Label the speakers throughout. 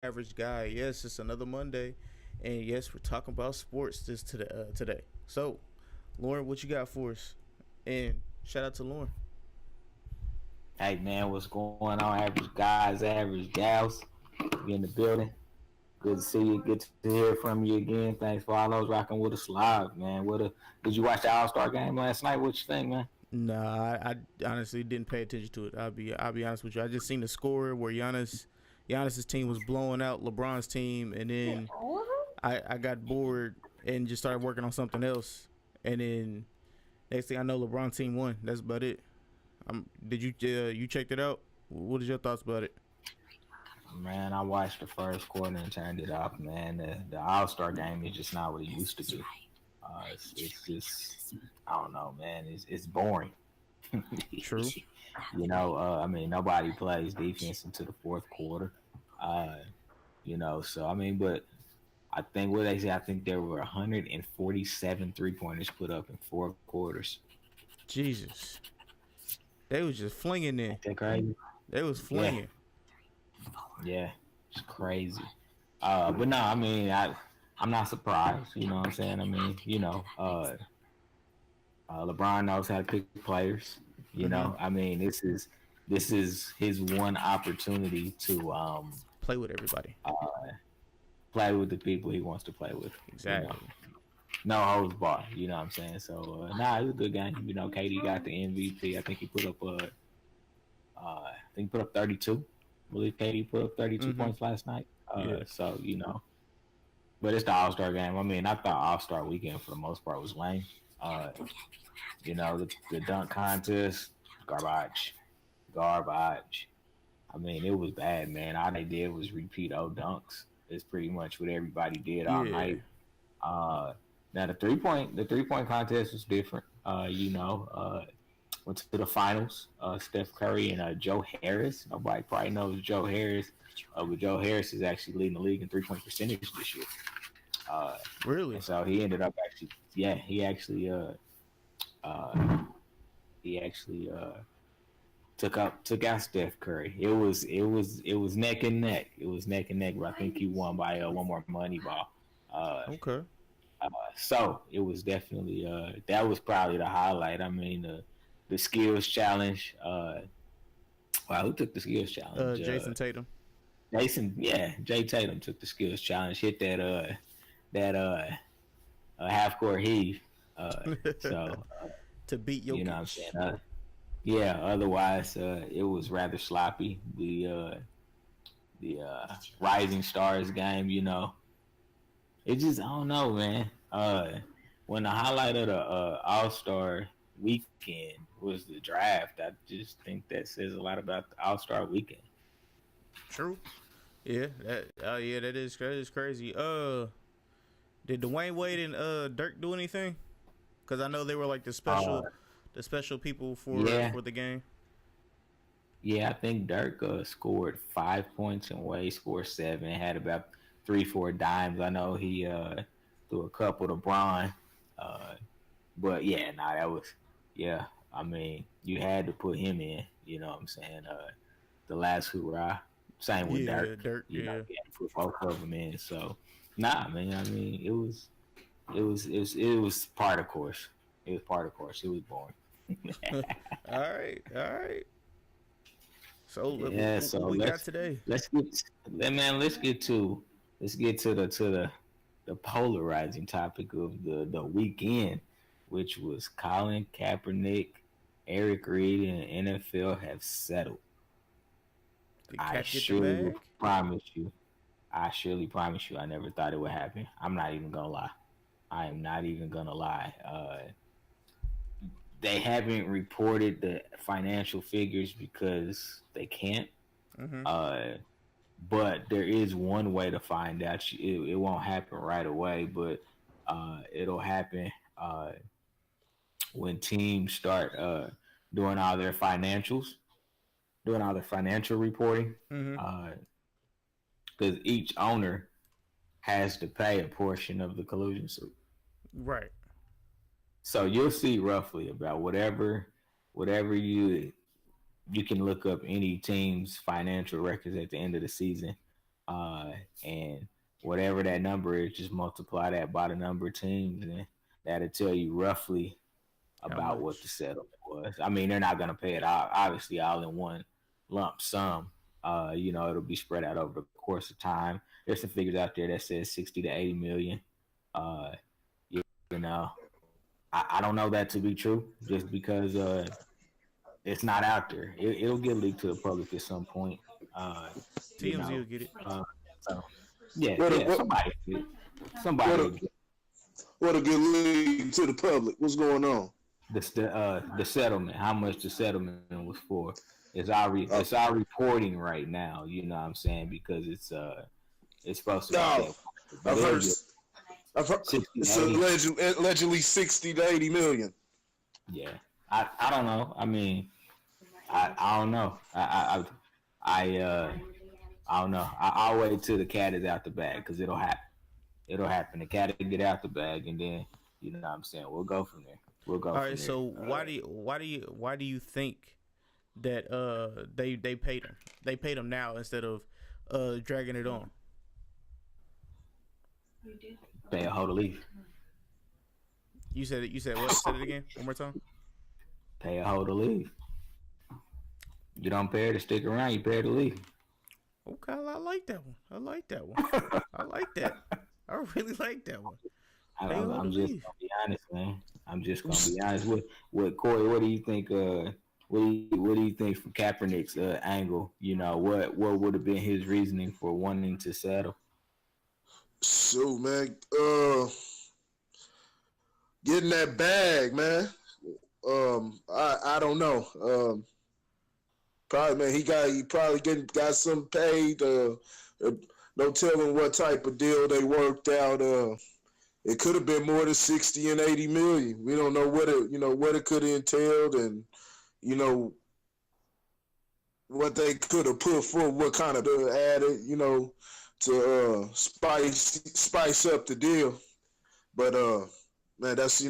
Speaker 1: Average Guy. Yes, it's another Monday, and yes, we're talking about sports today. So, Lauren, what you got for us? And shout out to Lauren.
Speaker 2: Hey man, what's going on, average guys, average gals? We in the building. Good to see you. Good to hear from you again. Thanks for all those rocking with us live, man. Did you watch the All Star game last night? What you think, man?
Speaker 1: Nah, I honestly didn't pay attention to it. I'll be honest with you. I just seen the score where Giannis's team was blowing out LeBron's team, and then I got bored and just started working on something else, and then next thing I know, LeBron's team won. That's about it. Did you checked it out? What is your thoughts about it?
Speaker 2: Man, I watched the first quarter and turned it off. Man, the All Star game is just not what it used to be. It's just I don't know, man. It's boring.
Speaker 1: True.
Speaker 2: I mean, nobody plays defense into the fourth quarter. Uh, so I mean, but I think what they say, I think there were 147 3 pointers put up in 4 quarters.
Speaker 1: Jesus, they was just flinging
Speaker 2: Ain't
Speaker 1: it.
Speaker 2: that crazy?
Speaker 1: They was
Speaker 2: Yeah,
Speaker 1: flinging.
Speaker 2: yeah, it's crazy. But no, I mean, I'm not surprised. You know what I'm saying? I mean, LeBron knows how to pick players.
Speaker 1: Mm-hmm.
Speaker 2: I mean, this is his one opportunity to
Speaker 1: Play with everybody.
Speaker 2: uh, play with the people he wants to play with. You know,
Speaker 1: Exactly.
Speaker 2: no holds barred. You know what I'm saying? So it was a good game. KD got the MVP. I think he put up 32. I believe KD put up 32
Speaker 1: Mm-hmm.
Speaker 2: points last night.
Speaker 1: Yeah.
Speaker 2: But it's the All Star game. I mean, I thought All Star weekend for the most part was lame. Uh, the dunk contest, garbage, garbage. I mean, it was bad, man. All they did was repeat old dunks. It's pretty much what everybody did all
Speaker 1: Yeah.
Speaker 2: night. Uh, Now the 3 point contest was different. Went to the finals. Steph Curry and Joe Harris. Nobody probably knows Joe Harris, but Joe Harris is actually leading the league in 3 point percentage this year. Uh, and
Speaker 1: Really.
Speaker 2: so he ended up actually, yeah, uh, he actually took out Steph Curry. It was neck and neck. It was neck and neck, but I think he won by one more money ball. Uh,
Speaker 1: Okay.
Speaker 2: so it was definitely that was probably the highlight. I mean, the skills challenge. Wow, who took the skills challenge?
Speaker 1: Jason Tatum
Speaker 2: Jason, yeah, Jay Tatum took the skills challenge. Hit that half court heave. So
Speaker 1: to beat
Speaker 2: you know what I'm saying.
Speaker 1: Jokic.
Speaker 2: Yeah. Otherwise, it was rather sloppy. The Rising Stars game. It just I don't know, man. When the highlight of the All Star weekend was the draft, I just think that says a lot about the All Star weekend.
Speaker 1: True. Yeah. That is crazy. Did Dwayne Wade and Dirk do anything? Because I know they were like
Speaker 2: Uh,
Speaker 1: the special people
Speaker 2: yeah,
Speaker 1: for the game.
Speaker 2: yeah. I think Dirk scored 5 points and Wade scored seven. Had about 3, 4 dimes. I know he threw a couple to Bron. Uh, but yeah, nah, that was yeah. I mean, you had to put him in. You know what I'm saying? The last hoorah. Same with
Speaker 1: Yeah,
Speaker 2: Dirk.
Speaker 1: Dirk. Yeah.
Speaker 2: You had to put both of them in. So, nah, man. I mean, it was part of course. It was part of course. It was boring.
Speaker 1: All right. All right. So
Speaker 2: Yeah.
Speaker 1: what
Speaker 2: So
Speaker 1: we got today?
Speaker 2: let's get man. Let's get to the polarizing topic of the weekend, which was Colin Kaepernick, Eric Reed, and the NFL have settled.
Speaker 1: Did
Speaker 2: I
Speaker 1: Cap get the
Speaker 2: surely
Speaker 1: bag?
Speaker 2: promise you. I surely promise you. I never thought it would happen. I'm not even gonna lie. I am not even gonna lie. They haven't reported the financial figures because they can't.
Speaker 1: Mm-hmm.
Speaker 2: Uh, but there is one way to find out. It won't happen right away, but it'll happen when teams start doing all their financials, doing all their financial reporting,
Speaker 1: Mm-hmm.
Speaker 2: because each owner has to pay a portion of the collusion suit.
Speaker 1: Right.
Speaker 2: So you'll see roughly about whatever you can look up any team's financial records at the end of the season. And whatever that number is, just multiply that by the number of teams, and that'll tell you roughly
Speaker 1: How
Speaker 2: about what the
Speaker 1: much?
Speaker 2: settlement was. I mean, they're not going to pay it all, obviously all in one lump sum. It'll be spread out over the course of time. There's some figures out there that says 60 to 80 million. Uh, you know, I don't know that to be true, just because it's not out there. It'll get leaked to the public at some point. Uh, you
Speaker 1: TMZ
Speaker 2: know,
Speaker 1: will get it.
Speaker 2: so yeah,
Speaker 3: What a,
Speaker 2: yeah.
Speaker 3: what,
Speaker 2: Somebody
Speaker 3: what
Speaker 2: will
Speaker 3: a,
Speaker 2: get
Speaker 3: what a good lead to the public. What's going on?
Speaker 2: the settlement. How much the settlement was for. It's our reporting right now. You know what I'm saying, because it's supposed to be
Speaker 3: No,
Speaker 2: that, but
Speaker 3: I've
Speaker 2: it'll
Speaker 3: heard.
Speaker 2: get
Speaker 3: I've heard
Speaker 2: 60,
Speaker 3: it's
Speaker 2: 80.
Speaker 3: allegedly 60 to 80 million.
Speaker 2: Yeah, I don't know. I mean, I don't know. I don't know. I'll wait till the cat is out the bag, because it'll happen. It'll happen. The cat will get out the bag, and then you know what I'm saying. We'll go from there. We'll go
Speaker 1: All
Speaker 2: from
Speaker 1: right.
Speaker 2: there.
Speaker 1: So why do you think that they paid him? They paid him now instead of dragging it on.
Speaker 2: Pay a hoe to leave.
Speaker 1: You said it. You said what? Said it again. One more time.
Speaker 2: Pay a hoe to leave. You don't pay her to stick around. You pay her to leave.
Speaker 1: Okay, I like that one. I like that one. I like that. I really like that one.
Speaker 2: I'm just gonna be honest, man. I'm just gonna be honest with Corey. What do you think? What do you think from Kaepernick's angle? You know, what would have been his reasoning for wanting to settle?
Speaker 3: So man, getting that bag, man. I don't know. Probably man, he probably got some paid. No telling what type of deal they worked out. It could have been more than 60 and 80 million. We don't know what it could have entailed, and you know what they could have put for, what kind of added, to spice up the deal. But man, that's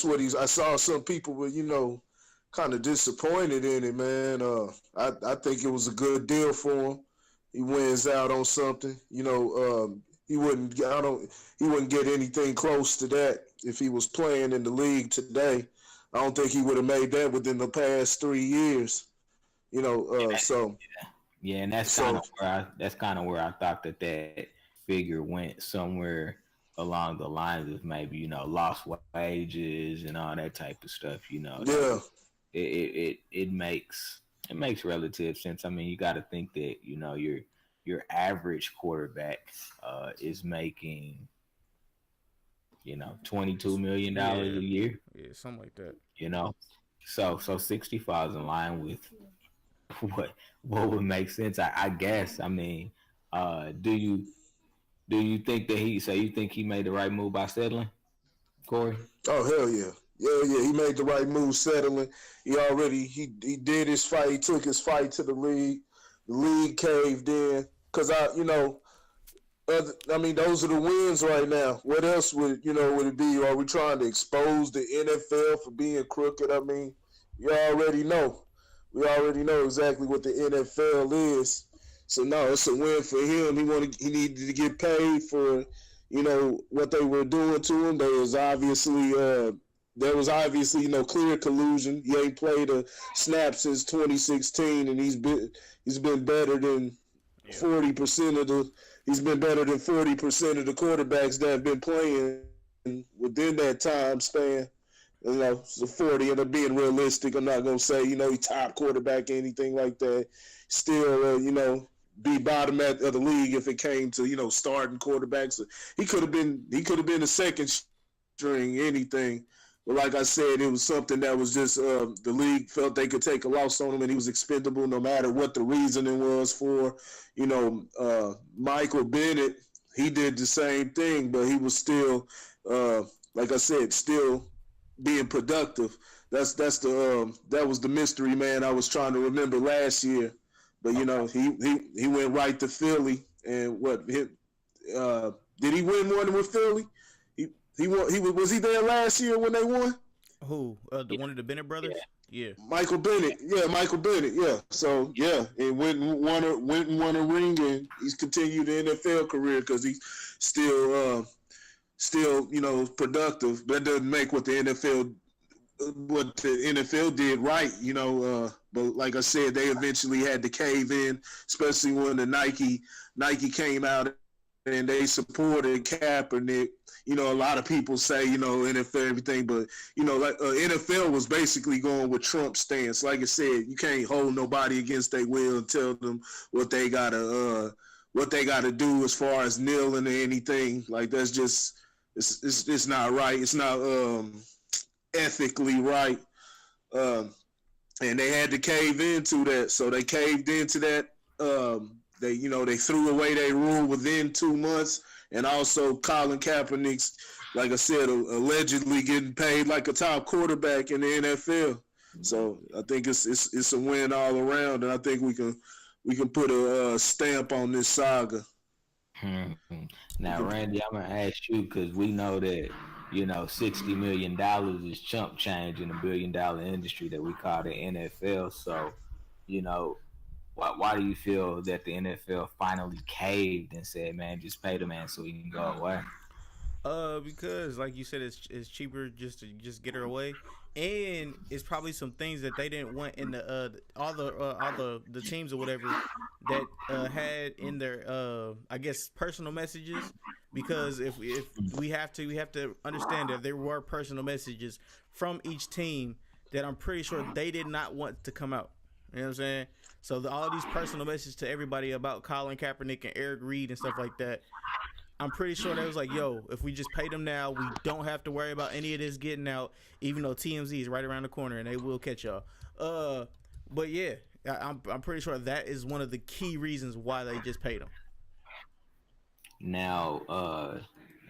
Speaker 3: what I saw some people were kind of disappointed in it, man. I think it was a good deal for him. He wins out on something, he wouldn't get anything close to that if he was playing in the league today. I don't think he would have made that within the past 3 years.
Speaker 2: Yeah, and that's kind of where I thought that figure went, somewhere along the lines of maybe lost wages and all that type of stuff.
Speaker 3: Yeah.
Speaker 2: It makes relative sense. I mean, you got to think that your average quarterback is making $22 million a year.
Speaker 1: Yeah, something like that.
Speaker 2: So 60 falls in line with what would make sense, I guess. I mean, do you think that you think he made the right move by settling, Corey?
Speaker 3: Oh hell yeah. Yeah, he made the right move settling. He did his fight. He took his fight to the league. The league caved in because those are the wins right now. What else would it be? Are we trying to expose the NFL for being crooked? I mean, you already know. We already know exactly what the NFL is. So no, it's a win for him. He needed to get paid for what they were doing to him. There was obviously clear collusion. He ain't played a snap since 2016, and he's been better than 40% of the. He's been better than 40% of the quarterbacks that have been playing within that time span. So 40, and I'm being realistic. I'm not gonna say he top quarterback or anything like that. Still, be bottom of the league if it came to starting quarterbacks. He could have been a second string, anything. But like I said, it was something that was just the league felt they could take a loss on him, and he was expendable no matter what the reasoning was for. Michael Bennett, he did the same thing, but he was still, like I said, still being productive. That was the mystery man I was trying to remember last year. But he went right to Philly, and did he win more than with Philly? He won. Was he there last year when they won?
Speaker 1: Who? One of the Bennett brothers? Yeah.
Speaker 3: Michael Bennett, yeah. So yeah, and went and won a ring, and he's continued the NFL career because he's still productive. That doesn't make what the NFL did right, but like I said, they eventually had to cave in, especially when the Nike came out and they supported Kaepernick. A lot of people say, NFL everything, but NFL was basically going with Trump's stance. Like I said, you can't hold nobody against their will and tell them what they gotta do as far as kneeling or anything. Like that's just it's not right. It's not ethically right. And they had to cave into that, so they caved into that. They threw away their rule within 2 months, and also Colin Kaepernick's, like I said, allegedly getting paid like a top quarterback in the NFL. So I think it's a win all around, and I think we can put a stamp on this saga.
Speaker 2: Now, Randy, I'm gonna ask you because we know that $60 million is chump change in a $1 billion industry that we call the NFL. So, why do you feel that the NFL finally caved and said, "Man, just pay the man so he can go away"?
Speaker 1: Because like you said, it's cheaper just to get her away, and it's probably some things that they didn't want in the all the teams or whatever that had in their I guess personal messages. Because if we have to understand that there were personal messages from each team that I'm pretty sure they did not want to come out. You know what I'm saying? So all these personal messages to everybody about Colin Kaepernick and Eric Reed and stuff like that, I'm pretty sure they was like, yo, if we just pay them now, we don't have to worry about any of this getting out, even though TMZ is right around the corner and they will catch y'all. But yeah, I'm pretty sure that is one of the key reasons why they just paid them.
Speaker 2: Now,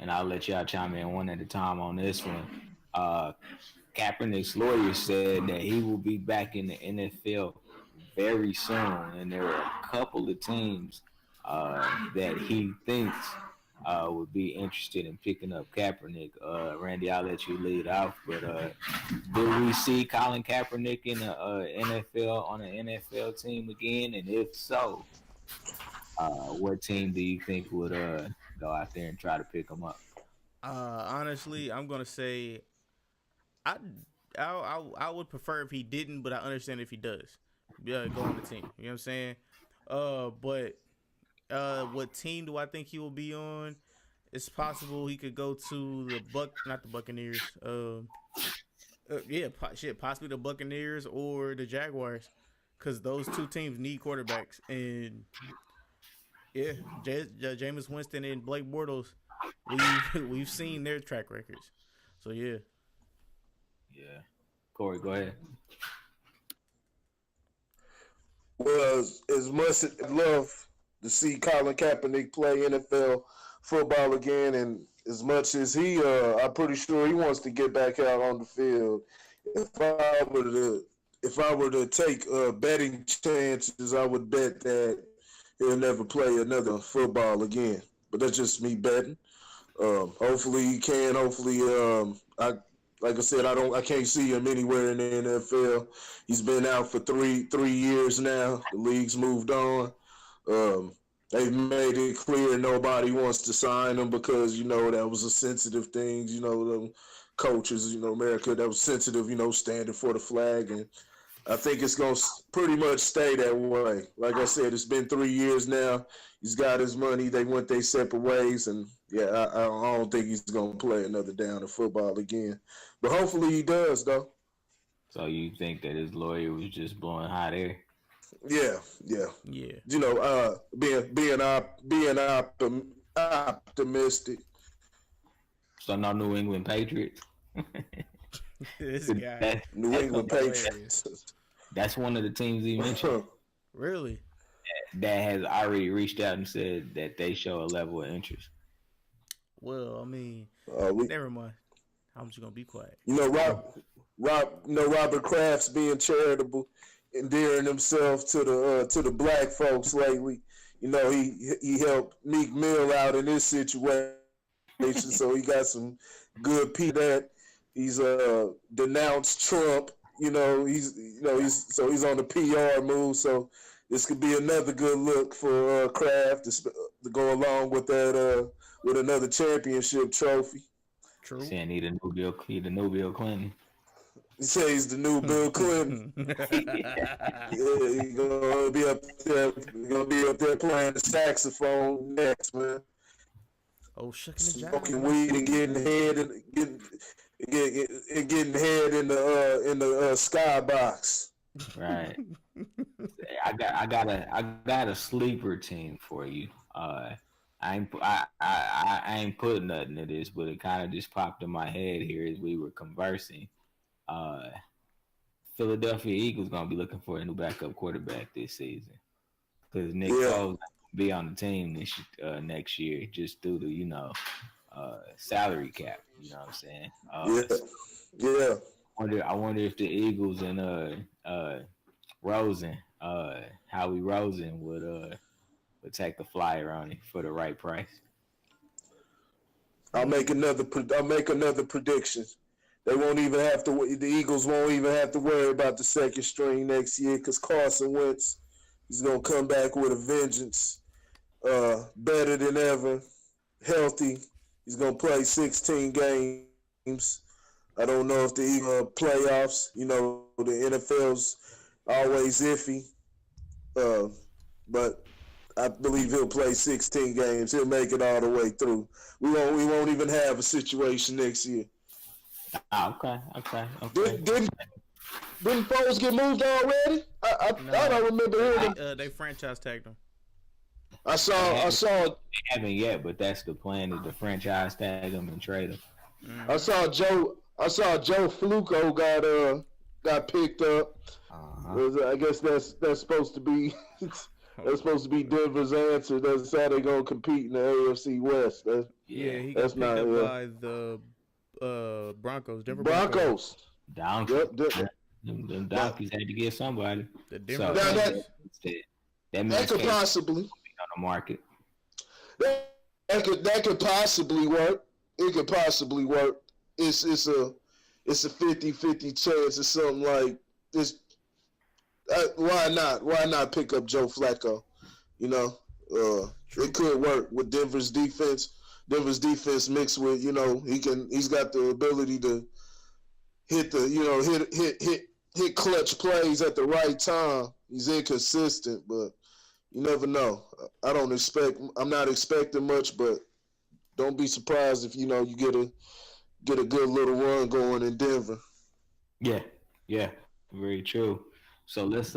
Speaker 2: and I'll let y'all chime in one at a time on this one. Kaepernick's lawyer said that he will be back in the NFL very soon, and there are a couple of teams that he thinks would be interested in picking up Kaepernick. Randy, I'll let you lead off, but do we see Colin Kaepernick in the NFL on an NFL team again? And if so, what team do you think would go out there and try to pick him up?
Speaker 1: Honestly, I'm gonna say I would prefer if he didn't, but I understand if he does. Yeah, go on the team. You know what I'm saying? But what team do I think he will be on? It's possible he could go to not the Buccaneers. Possibly the Buccaneers or the Jaguars, because those two teams need quarterbacks. And yeah, Jameis Winston and Blake Bortles, we've seen their track records. So yeah.
Speaker 2: Yeah, Corey, go ahead.
Speaker 3: Well, as much as I'd love to see Colin Kaepernick play NFL football again, and as much as I'm pretty sure he wants to get back out on the field. If I were to take betting chances, I would bet that he'll never play another football again. But that's just me betting. Hopefully he can. Hopefully, like I said, I can't see him anywhere in the NFL. He's been out for three years now. The league's moved on. They've made it clear nobody wants to sign him because, that was a sensitive thing. The coaches, America, that was sensitive, standing for the flag. And I think it's going to pretty much stay that way. Like I said, it's been 3 years now. He's got his money. They went their separate ways. And, yeah, I don't think he's going to play another down in football again. But hopefully he does, though.
Speaker 2: So you think that his lawyer was just blowing hot air?
Speaker 3: Yeah. Being optimistic.
Speaker 2: So no New England Patriots.
Speaker 1: This guy.
Speaker 3: New England Patriots.
Speaker 2: That's one of the teams he mentioned.
Speaker 1: Really?
Speaker 2: That has already reached out and said that they show a level of interest.
Speaker 1: Well, I mean, never mind. I'm just gonna be quiet.
Speaker 3: Robert Kraft's being charitable, endearing himself to the black folks lately. He helped Meek Mill out in this situation, so he got some good people that he's denounced Trump. he's on the PR move. So this could be another good look for Kraft to go along with that with another championship trophy.
Speaker 1: True.
Speaker 2: Saying need a new Bill Clinton.
Speaker 3: He says he's the new Bill Clinton. Yeah, he's gonna be up there. Gonna be up there playing the saxophone next, man.
Speaker 1: Oh, shucking the
Speaker 3: Smoking
Speaker 1: jive.
Speaker 3: weed and getting head in the skybox.
Speaker 2: Right. I got a sleeper team for you. I ain't put nothing to this, but it kind of just popped in my head here as we were conversing. Philadelphia Eagles gonna be looking for a new backup quarterback this season because Nick Foles be on the team next year just due to salary cap. You know what I'm saying?
Speaker 3: Yeah.
Speaker 2: I wonder if the Eagles and Howie Rosen would take the flyer on it for the right price.
Speaker 3: I'll make another prediction. The Eagles won't even have to worry about the second string next year because Carson Wentz is going to come back with a vengeance, better than ever, healthy. He's going to play 16 games. I don't know if the Eagles playoffs, the NFL's always iffy, but I believe he'll play 16 games. He'll make it all the way through. We won't even have a situation next year.
Speaker 2: Okay.
Speaker 3: Didn't Foles get moved already? I don't remember hearing him.
Speaker 1: They franchise tagged him.
Speaker 3: I saw.
Speaker 2: They haven't yet, but that's the plan: is to franchise tag him and trade him.
Speaker 3: I saw Joe Flacco got picked up. I guess that's supposed to be that's supposed to be Denver's answer. That's how they're gonna compete in the AFC West.
Speaker 1: He got picked up by the Broncos. Denver
Speaker 3: Broncos.
Speaker 2: Them Donkeys had to get somebody.
Speaker 1: The Denver
Speaker 3: that could possibly
Speaker 2: on the market.
Speaker 3: That could possibly work. It could possibly work. It's a 50-50 chance or something like this. Why not? Why not pick up Joe Flacco? It could work with Denver's defense. Denver's defense mixed with he's got the ability to hit hit clutch plays at the right time. He's inconsistent, but you never know. I'm not expecting much, but don't be surprised if you get a good little run going in Denver.
Speaker 2: Yeah, very true. So let's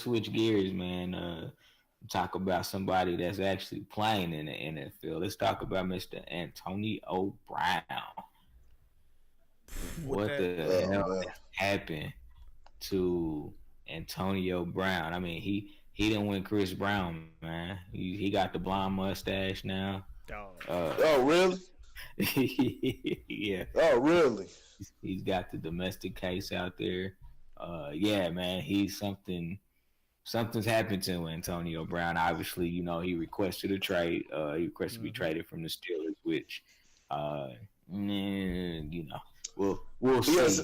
Speaker 2: switch gears, man. Talk about somebody that's actually playing in the NFL. Let's talk about Mr. Antonio Brown. What the hell happened to Antonio Brown? I mean, he didn't win Chris Brown, man. He got the blonde mustache now.
Speaker 3: Oh, really?
Speaker 2: Yeah.
Speaker 3: Oh, really?
Speaker 2: He's got the domestic case out there. Yeah, man. Something's happened to Antonio Brown. Obviously, he requested a trade. He requested to be traded from the Steelers, which, we'll see.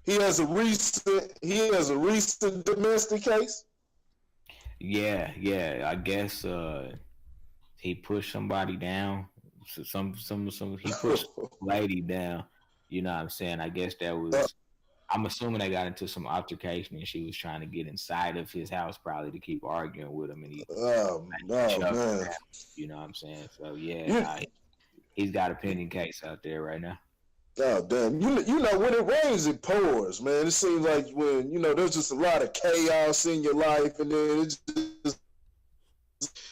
Speaker 3: He has a recent domestic case.
Speaker 2: Yeah. I guess he pushed somebody down. So he pushed a lady down. You know what I'm saying? I guess that was. I'm assuming they got into some altercation and she was trying to get inside of his house probably to keep arguing with him, and he
Speaker 3: man.
Speaker 2: You know what I'm saying? So he's got a pending case out there right now.
Speaker 3: Oh damn! When it rains, it pours, man. It seems like when there's just a lot of chaos in your life, and then it's just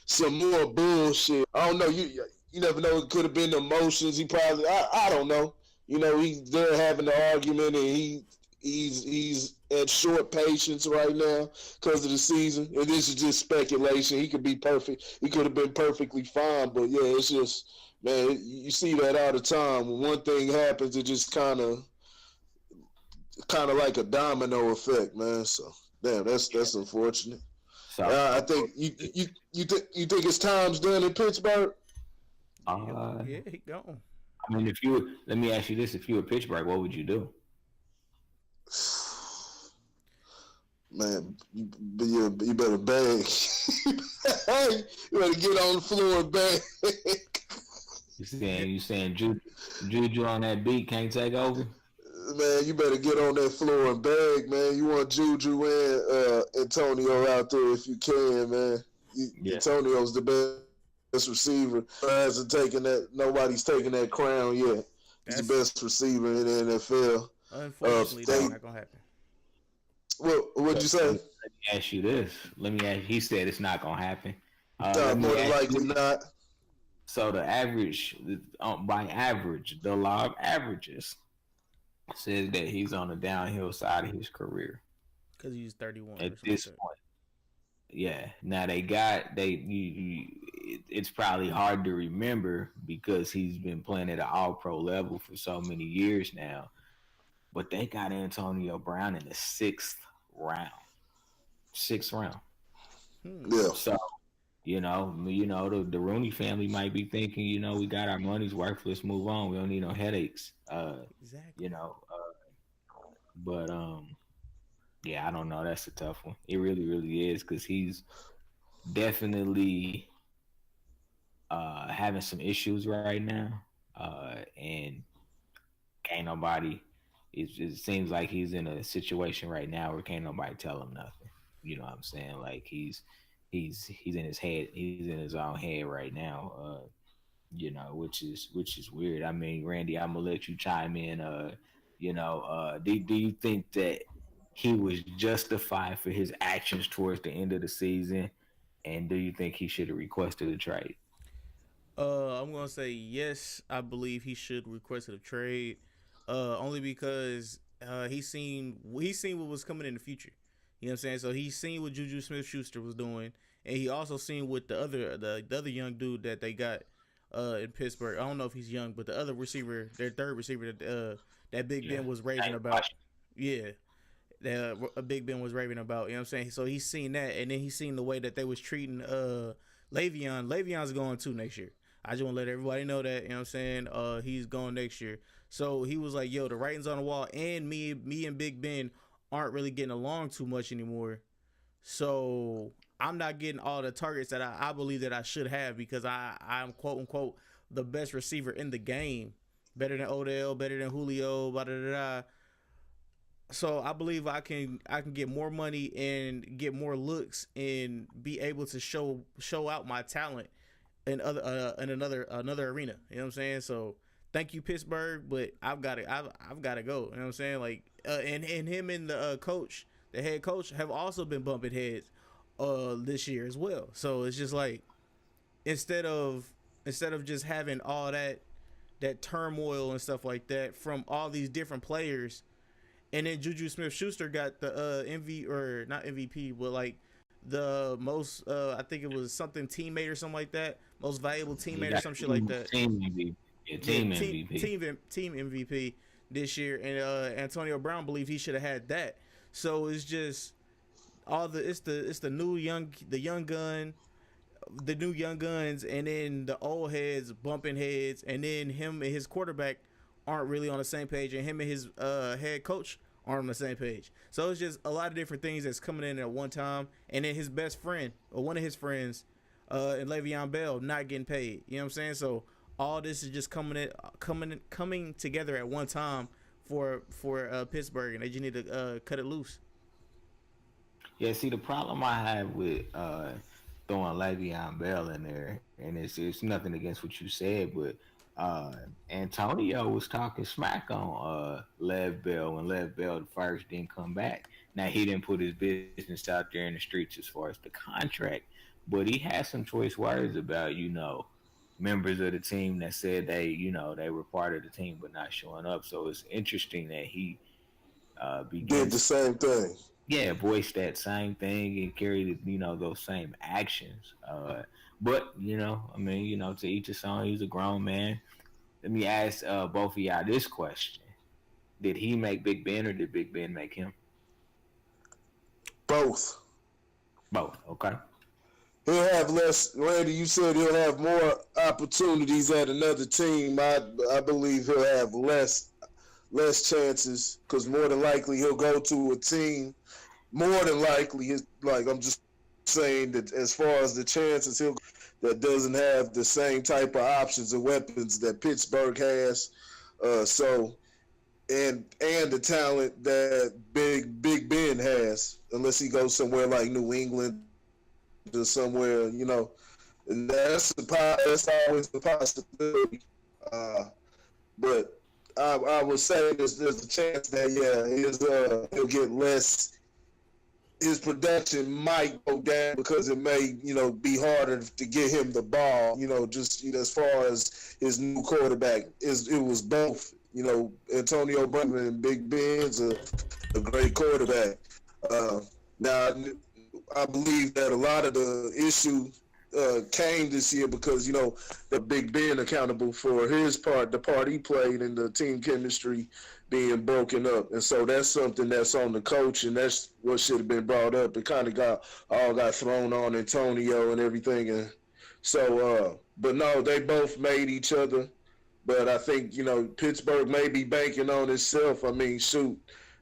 Speaker 3: some more bullshit. I don't know. You never know. It could have been emotions. He probably I don't know. He's there having the argument, and he's at short patience right now because of the season. And this is just speculation. He could be perfect. He could have been perfectly fine, but yeah, it's just. Man, you see that all the time. When one thing happens, it just kind of like a domino effect, man. So, damn, that's unfortunate. So, I think you think his time's done in Pittsburgh.
Speaker 1: Yeah, he gone.
Speaker 2: I mean, let me ask you this: if you were Pittsburgh, what would you do?
Speaker 3: Man, you better bag. You better get on the floor and bag.
Speaker 2: You saying Juju on that beat can't take over?
Speaker 3: Man, you better get on that floor and bag, man. You want Juju and Antonio out there if you can, man. Antonio's the best receiver. Nobody's taken that crown yet. He's the best receiver in the NFL.
Speaker 1: Unfortunately, that's not gonna happen.
Speaker 3: What'd you say?
Speaker 2: Let me ask you this. He said it's not gonna happen.
Speaker 3: More than likely not.
Speaker 2: So the average, by average, the law of averages says that he's on the downhill side of his career.
Speaker 1: Because he's 31
Speaker 2: at this point. Yeah. Now it's probably hard to remember because he's been playing at an all-pro level for so many years now. But they got Antonio Brown in the 6th round. 6th round.
Speaker 3: Yeah.
Speaker 2: So, the Rooney family might be thinking, we got our money's worth. Let's move on. We don't need no headaches.
Speaker 1: Exactly.
Speaker 2: But I don't know. That's a tough one. It really, really is because he's definitely having some issues right now, and can't nobody. It seems like he's in a situation right now where can't nobody tell him nothing. You know what I'm saying? Like he's in his head. He's in his own head right now. Which is weird. I mean, Randy, I'm gonna let you chime in. Do you think that he was justified for his actions towards the end of the season, and do you think he should have requested a trade?
Speaker 1: I'm gonna say yes. I believe he should request a trade. Only because he's seen what was coming in the future. You know what I'm saying? So he's seen what Juju Smith-Schuster was doing, and he also seen what the other young dude that they got in Pittsburgh. I don't know if he's young, but the other receiver, their third receiver, that Big Ben was raving about. Yeah, that Big Ben was raving about. You know what I'm saying? So he's seen that, and then he's seen the way that they was treating Le'Veon. Le'Veon's going too next year. I just want to let everybody know that, you know what I'm saying? He's going next year. So he was like, yo, the writing's on the wall, and me and Big Ben aren't really getting along too much anymore. So I'm not getting all the targets that I believe that I should have because I'm quote unquote the best receiver in the game. Better than Odell, better than Julio, blah, blah, blah, blah. So I believe I can get more money and get more looks and be able to show out my talent in another arena. You know what I'm saying? So thank you, Pittsburgh, but I've got to go. You know what I'm saying? Like and him and the head coach have also been bumping heads this year as well. So it's just like instead of just having all that turmoil and stuff like that from all these different players, and then Juju Smith-Schuster got the not MVP, but like the most I think it was something teammate or something like that, most valuable teammate or some shit like that.
Speaker 2: Team MVP. Yeah,
Speaker 1: team MVP this year, and Antonio Brown believed he should have had that. So it's just it's the new young guns, and then the old heads bumping heads, and then him and his quarterback aren't really on the same page, and him and his head coach aren't on the same page. So it's just a lot of different things that's coming in at one time, and then his best friend or one of his friends, and Le'Veon Bell not getting paid. You know what I'm saying? So all this is just coming together at one time for Pittsburgh, and they just need to cut it loose.
Speaker 2: Yeah, see, the problem I have with throwing Le'Veon Bell in there, and it's nothing against what you said, but Antonio was talking smack on Lev Bell when Lev Bell first didn't come back. Now, he didn't put his business out there in the streets as far as the contract, but he had some choice words about, members of the team that said they were part of the team but not showing up. So it's interesting that he
Speaker 3: did the same thing.
Speaker 2: Yeah, voiced that same thing and carried those same actions. But to each his own. He's a grown man. Let me ask both of y'all this question: did he make Big Ben, or did Big Ben make him?
Speaker 3: Both.
Speaker 2: Okay.
Speaker 3: He'll have less. Randy, you said he'll have more opportunities at another team. I believe he'll have less less chances because more than likely he'll go to a team. More than likely, like I'm just saying that as far as the chances that doesn't have the same type of options and weapons that Pittsburgh has. So and the talent that Big Ben has, unless he goes somewhere like New England or somewhere, and that's always a possibility. But I would say there's a chance that he'll get less. His production might go down because it may, be harder to get him the ball. Just as far as his new quarterback, it was both. Antonio Brown and Big Ben's a great quarterback. Now, I believe that a lot of the issue came this year because the Big Ben accountable for his part, the part he played in the team chemistry being broken up, and so that's something that's on the coach, and that's what should have been brought up. It kind of got thrown on Antonio and everything, and so but no, they both made each other. But I think Pittsburgh may be banking on itself. I mean, shoot.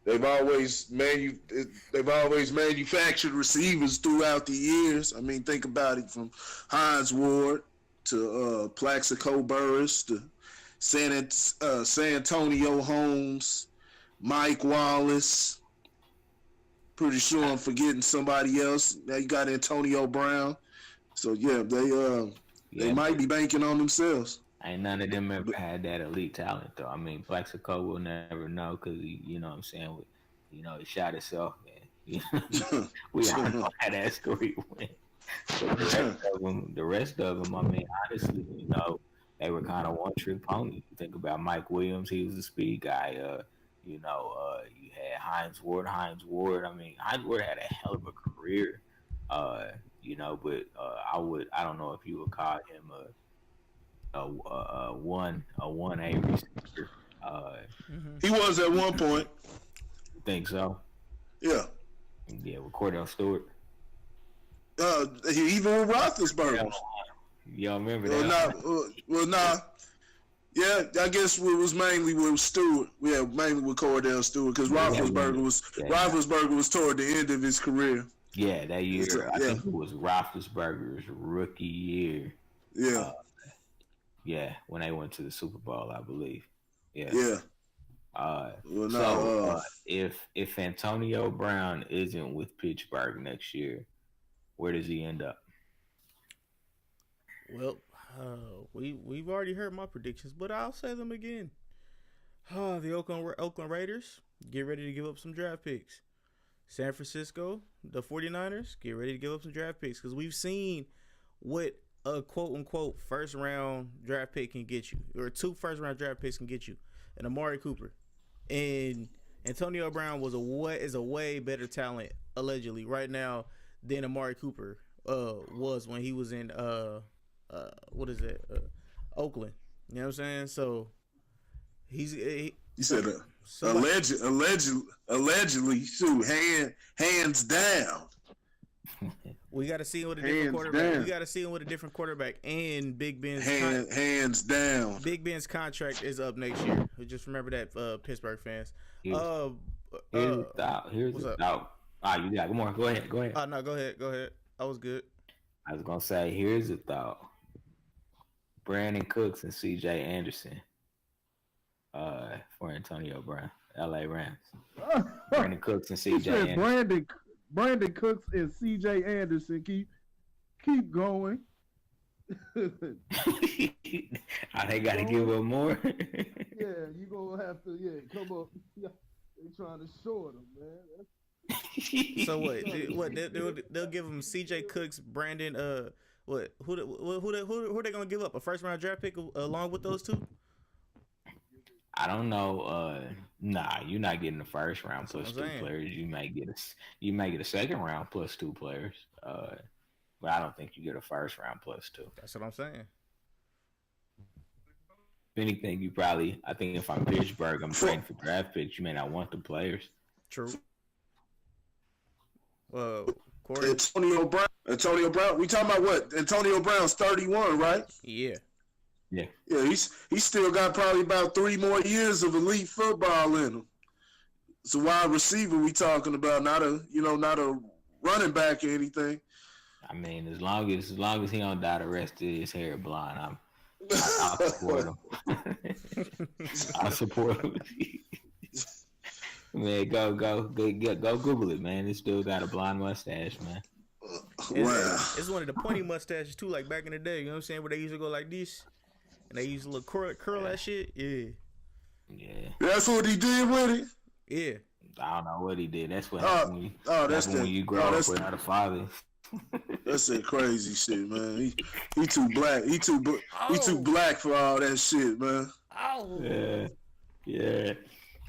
Speaker 3: They've always manufactured receivers throughout the years. I mean, think about it, from Hines Ward to Plaxico Burress to Santonio Holmes, Mike Wallace. Pretty sure I'm forgetting somebody else. Now you got Antonio Brown. So yeah, they might be banking on themselves.
Speaker 2: Ain't none of them ever had that elite talent, though. I mean, Plaxico will never know because he he shot himself. We all know how that story went. But the rest of them, I mean, honestly, they were kind of one-trick pony. You think about Mike Williams, he was a speed guy. You had Hines Ward. I mean, Hines Ward had a hell of a career. But I don't know if you would call him a 1A receiver.
Speaker 3: He was at one point.
Speaker 2: Think so?
Speaker 3: Yeah.
Speaker 2: Yeah, with Cordell Stewart.
Speaker 3: Even with Roethlisberger.
Speaker 2: Y'all remember that?
Speaker 3: Nah. Yeah, I guess it was mainly with Stewart. Yeah, mainly with Cordell Stewart because Roethlisberger was toward the end of his career.
Speaker 2: Yeah, that year. I think it was Roethlisberger's rookie year.
Speaker 3: Yeah.
Speaker 2: When they went to the Super Bowl, I believe. Yeah.
Speaker 3: Yeah.
Speaker 2: If Antonio Brown isn't with Pittsburgh next year, where does he end up?
Speaker 1: Well, we've already heard my predictions, but I'll say them again. The Oakland Raiders, get ready to give up some draft picks. San Francisco, the 49ers, get ready to give up some draft picks because we've seen what a quote-unquote first-round draft pick can get you, or 2 first-round draft picks can get you, and Amari Cooper. And Antonio Brown is a way better talent, allegedly, right now than Amari Cooper was when he was in Oakland. You know what I'm saying? So you said allegedly, shoot, hands down. We got to see him with a different quarterback. Down. We got to see him with a different quarterback, and Big Ben's
Speaker 3: hands down.
Speaker 1: Big Ben's contract is up next year. Just remember that, Pittsburgh fans.
Speaker 2: Here's the thought. You got more. Go ahead.
Speaker 1: No, go ahead. I was good.
Speaker 2: I was gonna say, here's the thought. Brandon Cooks and C.J. Anderson for Antonio Brown, L.A. Rams. Brandon Cooks and C.J. Anderson.
Speaker 4: Brandon Cooks and C.J. Anderson. Keep going.
Speaker 2: They got to give up more.
Speaker 4: Yeah, you gonna have to. Yeah, come up. Yeah, they trying to short him, man.
Speaker 1: So what? They'll give him C.J. Cooks, Brandon. What? Who are they gonna give up? A first round draft pick along with those two?
Speaker 2: I don't know. Nah, you're not getting the first round plus 2 players. You might get a second round plus 2 players. But I don't think you get a first round plus 2.
Speaker 1: That's what I'm saying.
Speaker 2: If anything, I think if I'm Pittsburgh, I'm trading for draft picks. You may not want the players.
Speaker 1: True.
Speaker 3: Antonio Brown. We talking about what? Antonio Brown's 31, right?
Speaker 1: Yeah.
Speaker 2: Yeah.
Speaker 3: Yeah, he's still got probably about 3 more years of elite football in him. It's a wide receiver we talking about, not a running back or anything.
Speaker 2: I mean, as long as he don't die the rest of his hair blonde, I'll support him. I'll support him. Man, go Google it, man. This dude got a blonde mustache, man.
Speaker 3: Wow.
Speaker 1: It's one of the pointy mustaches too, like back in the day. You know what I'm saying? Where they used to go like this, and they used to look curl that shit. Yeah.
Speaker 2: Yeah.
Speaker 3: That's what he did with it.
Speaker 1: Yeah.
Speaker 2: I don't know what he did. That's what happened when you grow up without a father.
Speaker 3: That's that crazy shit, man. He too black. He too black for all that shit, man.
Speaker 1: Oh.
Speaker 2: Yeah.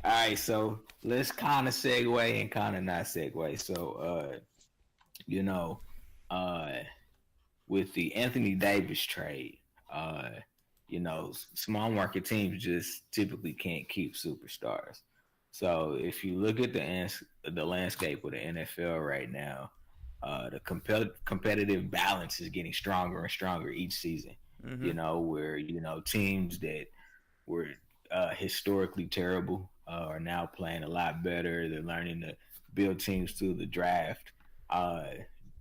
Speaker 2: All right, so let's kind of segue and kind of not segue. So, with the Anthony Davis trade, small market teams just typically can't keep superstars. So if you look at the landscape of the NFL right now, the competitive balance is getting stronger and stronger each season.
Speaker 1: Mm-hmm.
Speaker 2: Where teams that were historically terrible are now playing a lot better. They're learning to build teams through the draft.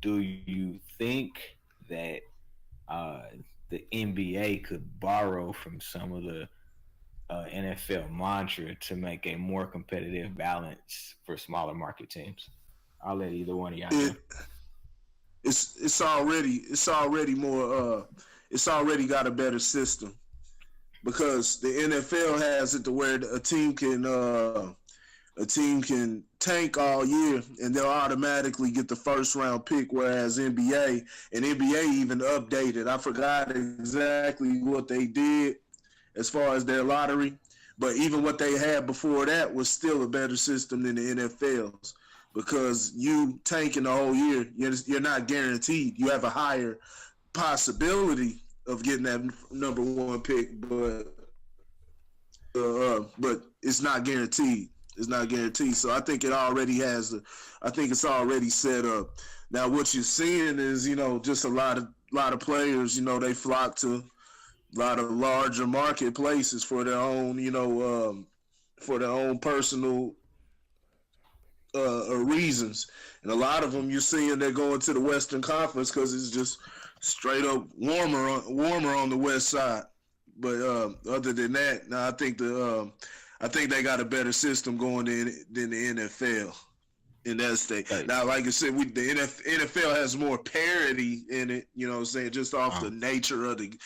Speaker 2: Do you think that the NBA could borrow from some of the NFL mantra to make a more competitive balance for smaller market teams? I'll let either one of y'all know.
Speaker 3: It's already more. It's already got a better system because the NFL has it to where a team can tank all year and they'll automatically get the first round pick, whereas NBA even updated. I forgot exactly what they did as far as their lottery, but even what they had before that was still a better system than the NFL's because you tanking the whole year, you're not guaranteed. You have a higher possibility of getting that number one pick, but it's not guaranteed. It's not guaranteed. So I think it's already set up. Now what you're seeing is, just a lot of players, they flock to a lot of larger marketplaces for their own, personal reasons. And a lot of them you're seeing they're going to the Western Conference because it's just straight up warmer on the West Side. But other than that, no, I think they got a better system going than the NFL in that state. Right. Now, like I said, the NFL has more parity in it. You know what I'm saying? Just off the nature of the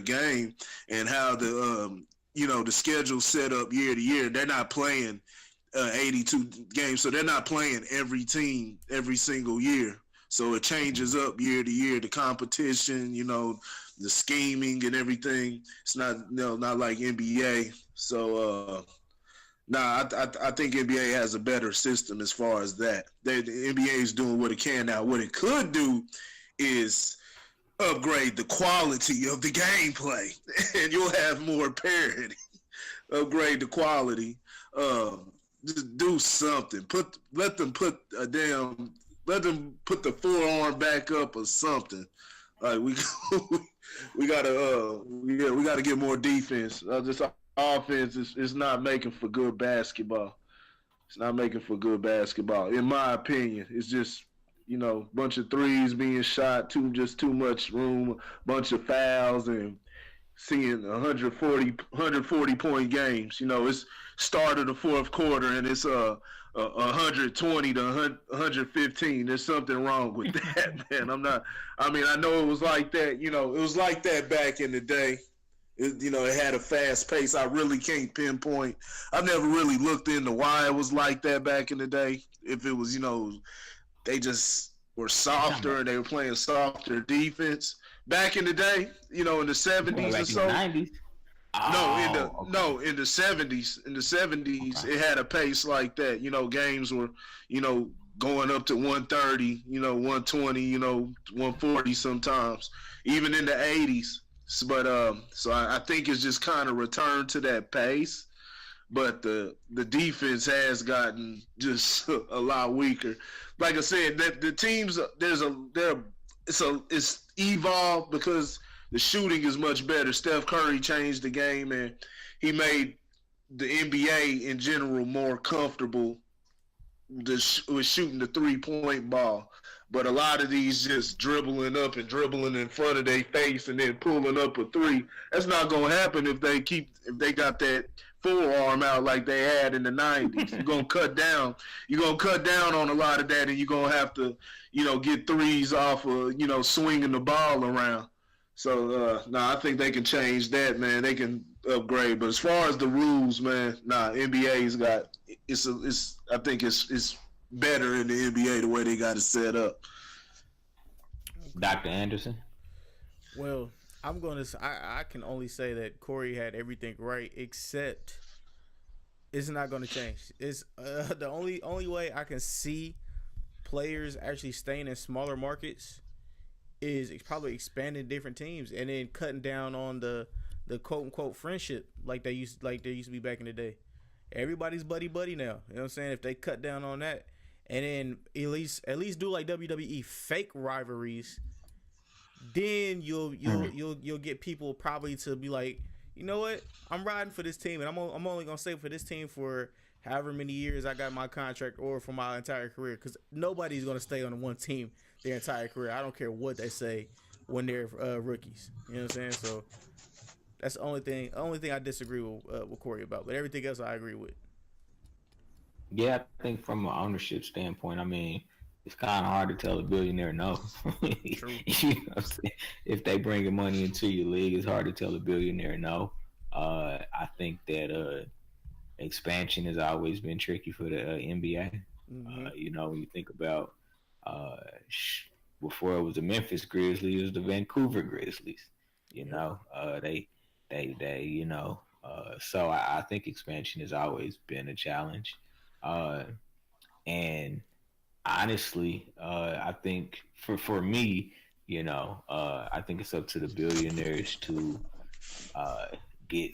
Speaker 3: game and how the schedule set up year to year. They're not playing 82 games, so they're not playing every team every single year. So it changes up year to year. The competition, the scheming and everything. It's not like NBA. So I think NBA has a better system as far as that. The NBA is doing what it can now. What it could do is upgrade the quality of the gameplay, and you'll have more parity. Upgrade the quality. Just do something. Let them put the forearm back up or something. Like we gotta get more defense. This offense is not making for good basketball. It's not making for good basketball, in my opinion. It's just bunch of threes being shot, too much room, bunch of fouls, and seeing 140 point games. It's start of the fourth quarter and it's 120 to 115. There's something wrong with that, man. I know it was like that. It was like that back in the day. It had a fast pace. I really can't pinpoint. I've never really looked into why it was like that back in the day. If it was, they just were softer and they were playing softer defense. Back in the day, in the 70s or so.
Speaker 2: In the 90s?
Speaker 3: In the 70s. In the 70s, It had a pace like that. Games were, going up to 130, 120, 140 sometimes. Even in the 80s. But so I think it's just kind of returned to that pace. But the defense has gotten just a lot weaker. Like I said, that the teams it's evolved because the shooting is much better. Steph Curry changed the game, and he made the NBA in general more comfortable with shooting the 3-point ball. But a lot of these just dribbling up and dribbling in front of their face and then pulling up a three. That's not gonna happen if they got that forearm out like they had in the 90s. You're gonna cut down. You're gonna cut down on a lot of that, and you're gonna have to, get threes off of, swinging the ball around. So I think they can change that, man. They can upgrade. But as far as the rules, man, NBA's got I think it's better in the NBA the way they got it set up.
Speaker 2: Dr. Anderson?
Speaker 1: Well, I'm going to. I can only say that Corey had everything right, except it's not going to change. It's the only way I can see players actually staying in smaller markets is probably expanding different teams and then cutting down on the quote unquote friendship like there used to be back in the day. Everybody's buddy now. You know what I'm saying? If they cut down on that, and then at least do like WWE fake rivalries, then you'll get people probably to be like, you know what? I'm riding for this team, and I'm only gonna stay for this team for however many years I got my contract or for my entire career, because nobody's gonna stay on one team their entire career. I don't care what they say when they're rookies. You know what I'm saying? So that's the only thing I disagree with Corey about, but everything else I agree with.
Speaker 2: Yeah, I think from an ownership standpoint, I mean, it's kind of hard to tell a billionaire no.
Speaker 1: True.
Speaker 2: You know what I'm saying? If they bringing money into your league, it's hard to tell a billionaire no. I think that expansion has always been tricky for the NBA.
Speaker 1: Mm-hmm.
Speaker 2: When you think about before it was the Memphis Grizzlies, it was the Vancouver Grizzlies. So I think expansion has always been a challenge. And honestly, I think for me, I think it's up to the billionaires to get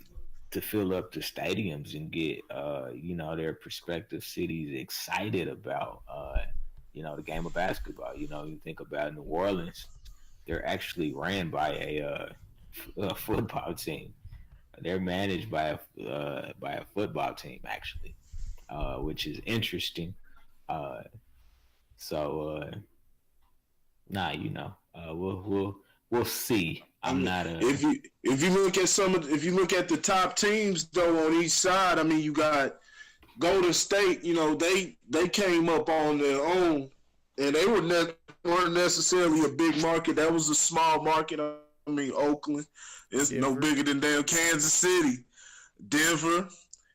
Speaker 2: to fill up the stadiums and get their prospective cities excited about the game of basketball. You think about New Orleans, they're actually ran by a football team. They're managed by a football team actually, which is interesting. We'll see.
Speaker 3: If you look at the top teams though on each side, I mean, you got Golden State. They came up on their own, and they weren't necessarily a big market. That was a small market. I mean, Oakland is no bigger than damn Kansas City. Denver,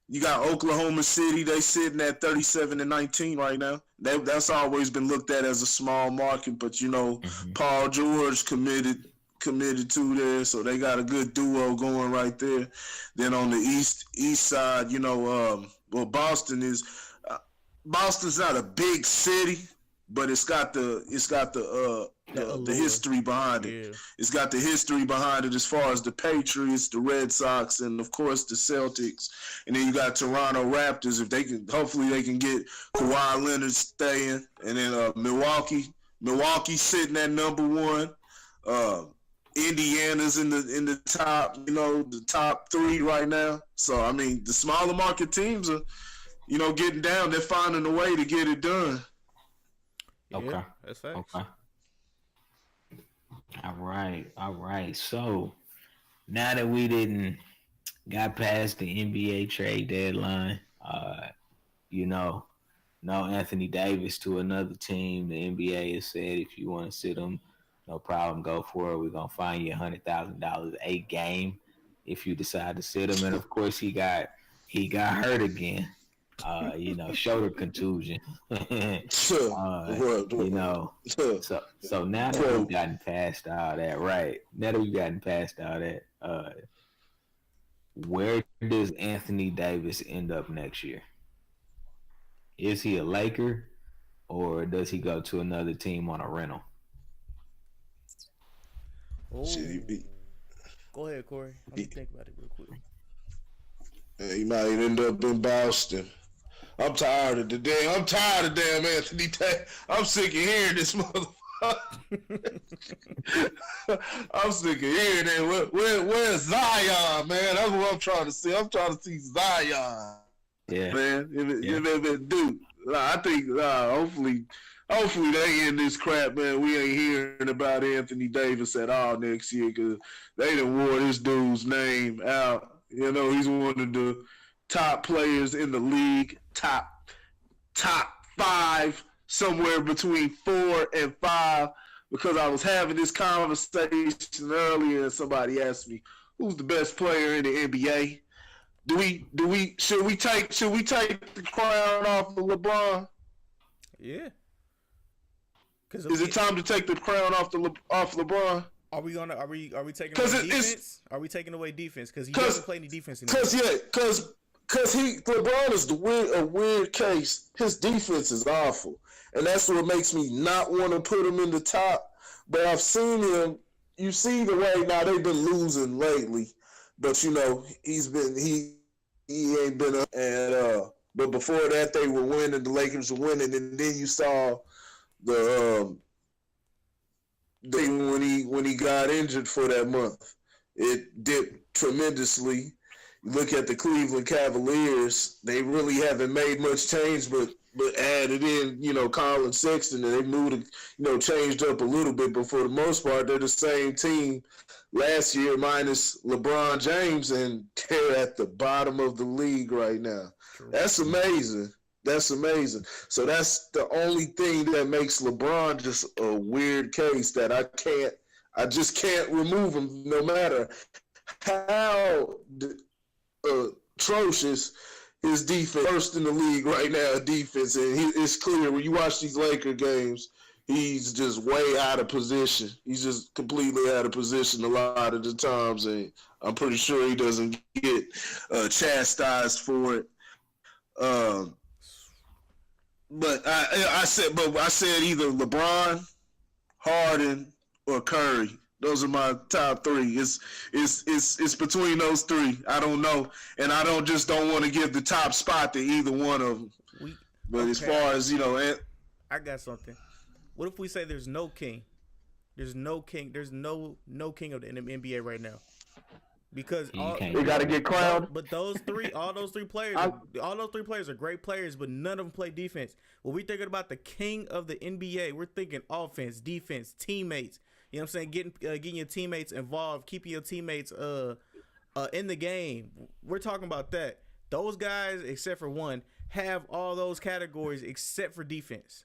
Speaker 3: you got Oklahoma City. They sitting at 37-19 right now. That's always been looked at as a small market, but Paul George committed to there, so they got a good duo going right there. Then on the east side, Boston's not a big city, but it's got the history behind it. Yeah. It's got the history behind it as far as the Patriots, the Red Sox, and of course the Celtics. And then you got Toronto Raptors. Hopefully they can get Kawhi Leonard staying. And then Milwaukee sitting at number one. Indiana's in the top, the top three right now. So I mean, the smaller market teams are, getting down. They're finding a way to get it done.
Speaker 2: Okay,
Speaker 1: yeah, that's facts.
Speaker 2: Okay. All right. So now that we got past the NBA trade deadline, no Anthony Davis to another team. The NBA has said if you want to sit him, no problem, go for it. We're gonna fine you $100,000 a game if you decide to sit him. And of course, he got hurt again. Shoulder contusion. So now that we've gotten past all that, right? Now that we've gotten past all that, where does Anthony Davis end up next year? Is he a Laker, or does he go to another team on a rental?
Speaker 1: Oh. Go ahead, Corey. Let me think about it real quick.
Speaker 3: He might end up in Boston. I'm tired of damn Anthony Davis. I'm sick of hearing this motherfucker. I'm sick of hearing that. Where's Zion, man? That's what I'm trying to see. I'm trying to see Zion,
Speaker 2: Yeah.
Speaker 3: man. If it do, I think hopefully they end this crap, man. We ain't hearing about Anthony Davis at all next year because they done wore this dude's name out. You know, he's one of the top players in the league, top 5, somewhere between 4 and 5. Because I was having this conversation earlier, and somebody asked me, "Who's the best player in the NBA?" Should we take the crown off of LeBron?
Speaker 1: Yeah.
Speaker 3: Is it time to take the crown off LeBron?
Speaker 1: Are we taking away defense? Are we taking away defense? Because he doesn't play any defense anymore.
Speaker 3: Because LeBron is a weird case. His defense is awful, and that's what makes me not want to put him in the top. But I've seen him. You see the way now they've been losing lately, but you know he ain't been up. And but before that they were winning. The Lakers were winning, and then you saw the when he got injured for that month, it dipped tremendously. You look at the Cleveland Cavaliers; they really haven't made much change, but added in, you know, Colin Sexton, and they moved, changed up a little bit. But for the most part, they're the same team last year, minus LeBron James, and they're at the bottom of the league right now. True. That's amazing. So that's the only thing that makes LeBron just a weird case that I just can't remove him, no matter how atrocious his defense. First in the league right now, defense, and it's clear when you watch these Laker games, he's just way out of position. He's just completely out of position a lot of the times, and I'm pretty sure he doesn't get chastised for it. But I said either LeBron, Harden, or Curry. Those are my top 3. It's between those 3. I don't know, and I don't want to give the top spot to either one of them. As far as
Speaker 1: I got something. What if we say there's no king? There's no king. There's no king of the NBA right now. Because
Speaker 4: they got to get crowned.
Speaker 1: But all those three players are great players, but none of them play defense. When we're thinking about the king of the NBA, we're thinking offense, defense, teammates. You know what I'm saying? Getting your teammates involved, keeping your teammates in the game. We're talking about that. Those guys, except for one, have all those categories except for defense.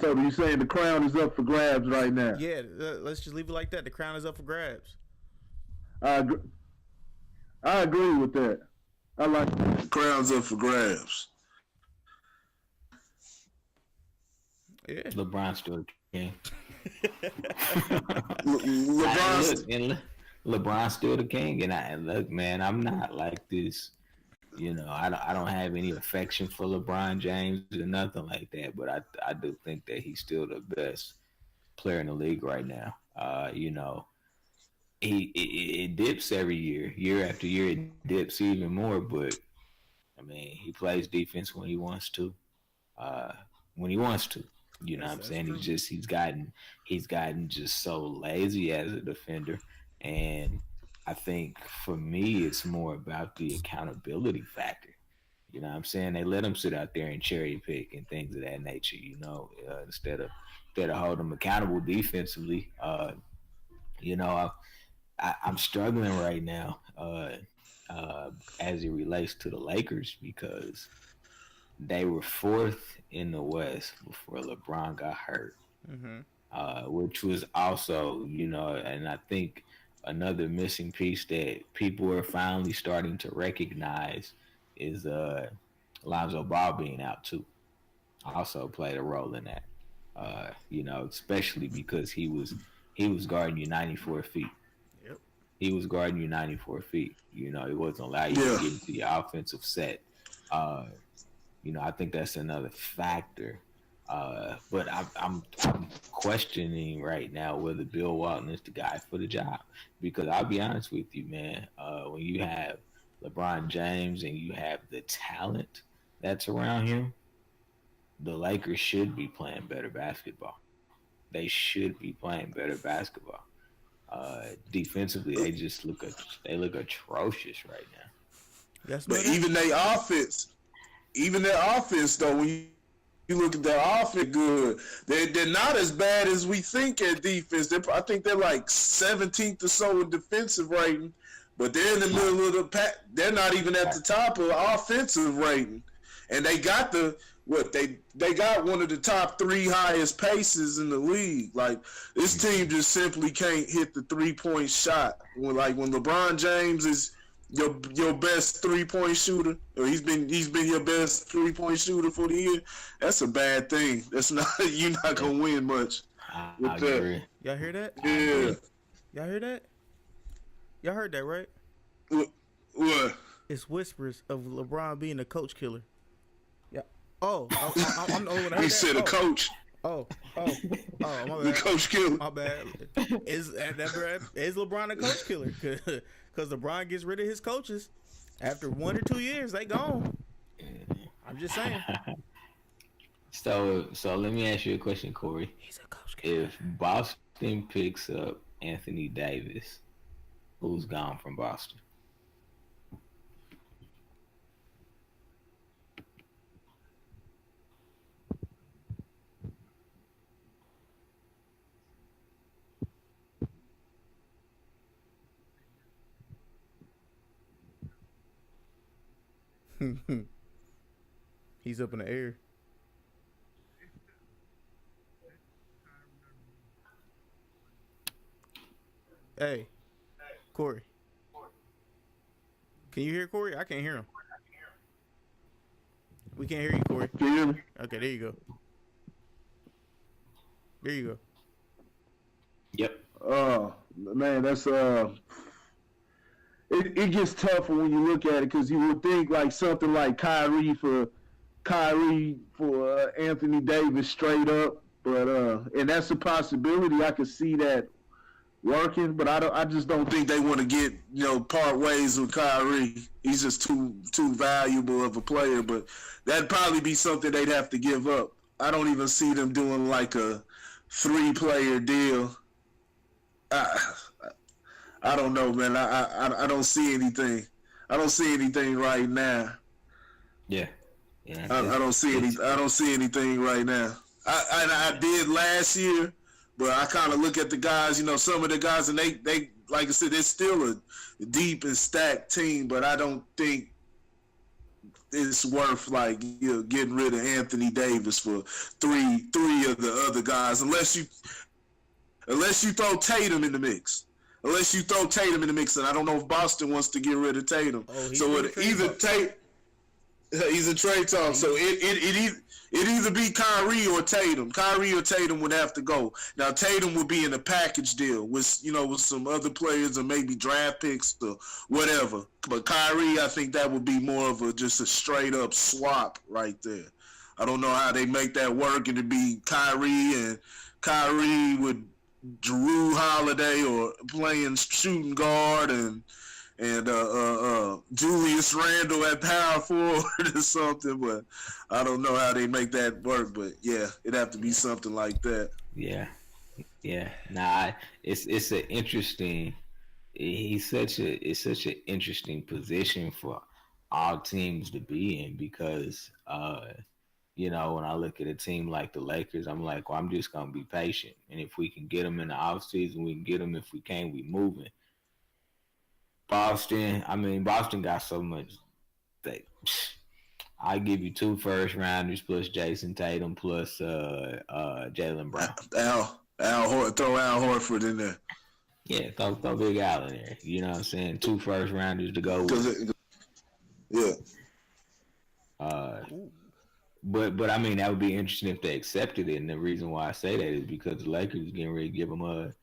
Speaker 4: So you're saying the crown is up for grabs right now?
Speaker 1: Yeah, let's just leave it like that. The crown is up for grabs.
Speaker 4: I agree with that. I like that.
Speaker 3: The crown's up for grabs.
Speaker 2: Yeah. LeBron's still the king. LeBron's still the king, and look, man, I'm not like this. I don't have any affection for LeBron James or nothing like that, but I do think that he's still the best player in the league right now. It dips every year after year. It dips even more, but I mean, he plays defense when he wants to. You know what I'm saying? True. He's gotten just so lazy as a defender, and I think for me it's more about the accountability factor. You know what I'm saying? They let him sit out there and cherry pick and things of that nature, instead of holding him accountable defensively. I'm struggling right now as it relates to the Lakers because they were 4th in the West before LeBron got hurt, which was also, and I think another missing piece that people are finally starting to recognize is Lonzo Ball being out too. Also played a role in that, especially because he was guarding you 94 feet. Yep. He was guarding you 94 feet. He wasn't allowing you to get into your offensive set. I think that's another factor. But I'm questioning right now whether Bill Walton is the guy for the job. Because I'll be honest with you, man, when you have LeBron James and you have the talent that's around him, the Lakers should be playing better basketball. They should be playing better basketball. Defensively, they look atrocious right now.
Speaker 1: Yes,
Speaker 3: But even their offense though, when you look at their offense, good. They're not as bad as we think at defense. I think they're like 17th or so in defensive rating, but they're in the middle of the pack. They're not even at the top of offensive rating, and they got they got one of the top 3 highest paces in the league. Like this team just simply can't hit the 3-point shot. When LeBron James is your best 3-point shooter, or he's been your best 3-point shooter for the year, that's a bad thing. That's not you're not gonna win much.
Speaker 2: I agree.
Speaker 1: Y'all hear that?
Speaker 3: Yeah.
Speaker 1: Y'all hear that? Y'all heard that, right?
Speaker 3: What?
Speaker 1: It's whispers of LeBron being a coach killer. Yeah. I'm the only one that heard
Speaker 3: He
Speaker 1: that?
Speaker 3: said a coach.
Speaker 1: My bad.
Speaker 3: The coach killer.
Speaker 1: My bad. Is LeBron a coach killer? Because LeBron gets rid of his coaches after 1 or 2 years, they gone. I'm just saying.
Speaker 2: So let me ask you a question, Corey.
Speaker 1: He's a coach killer.
Speaker 2: If Boston picks up Anthony Davis, who's gone from Boston?
Speaker 1: He's up in the air. Hey, Corey. Can you hear Corey? I can't hear him. We can't hear you, Corey.
Speaker 3: Can you hear me?
Speaker 1: Okay, there you go. There you go.
Speaker 2: Yep.
Speaker 3: Man, that's it gets tougher when you look at it, because you would think like something like Kyrie for Anthony Davis straight up, but and that's a possibility. I could see that working, but I just don't think they want to get part ways with Kyrie. He's just too valuable of a player, but that'd probably be something they'd have to give up. I don't even see them doing like a 3-player deal. I don't know, man. I don't see anything. I don't see anything right now.
Speaker 2: Yeah.
Speaker 3: I don't see anything right now. I did last year, but I kind of look at the guys. Some of the guys, and they like I said, they're still a deep and stacked team, but I don't think it's worth getting rid of Anthony Davis for three of the other guys, unless you throw Tatum in the mix. And I don't know if Boston wants to get rid of Tatum. So it either he's a trade talk. So it either be Kyrie or Tatum. Kyrie or Tatum would have to go. Now Tatum would be in a package deal with some other players or maybe draft picks or whatever. But Kyrie, I think that would be more of just a straight up swap right there. I don't know how they make that work, and it'd be Kyrie would Drew Holiday or playing shooting guard and Julius Randle at power forward or something, but I don't know how they make that work. But yeah, it'd have to be something like that.
Speaker 2: Yeah. Nah, it's an interesting. It's such an interesting position for all teams to be in, because when I look at a team like the Lakers, I'm like, well, I'm just gonna be patient, and if we can get them in the offseason, we can get them. If we can't, we moving. Boston got so much. I give you 2 first-rounders plus Jason Tatum plus Jaylen Brown.
Speaker 3: Throw Al Horford in there.
Speaker 2: Yeah, throw Big Al in there. You know what I'm saying? 2 first-rounders to go with.
Speaker 3: Yeah.
Speaker 2: But I mean, that would be interesting if they accepted it, and the reason why I say that is because the Lakers are getting ready to give them a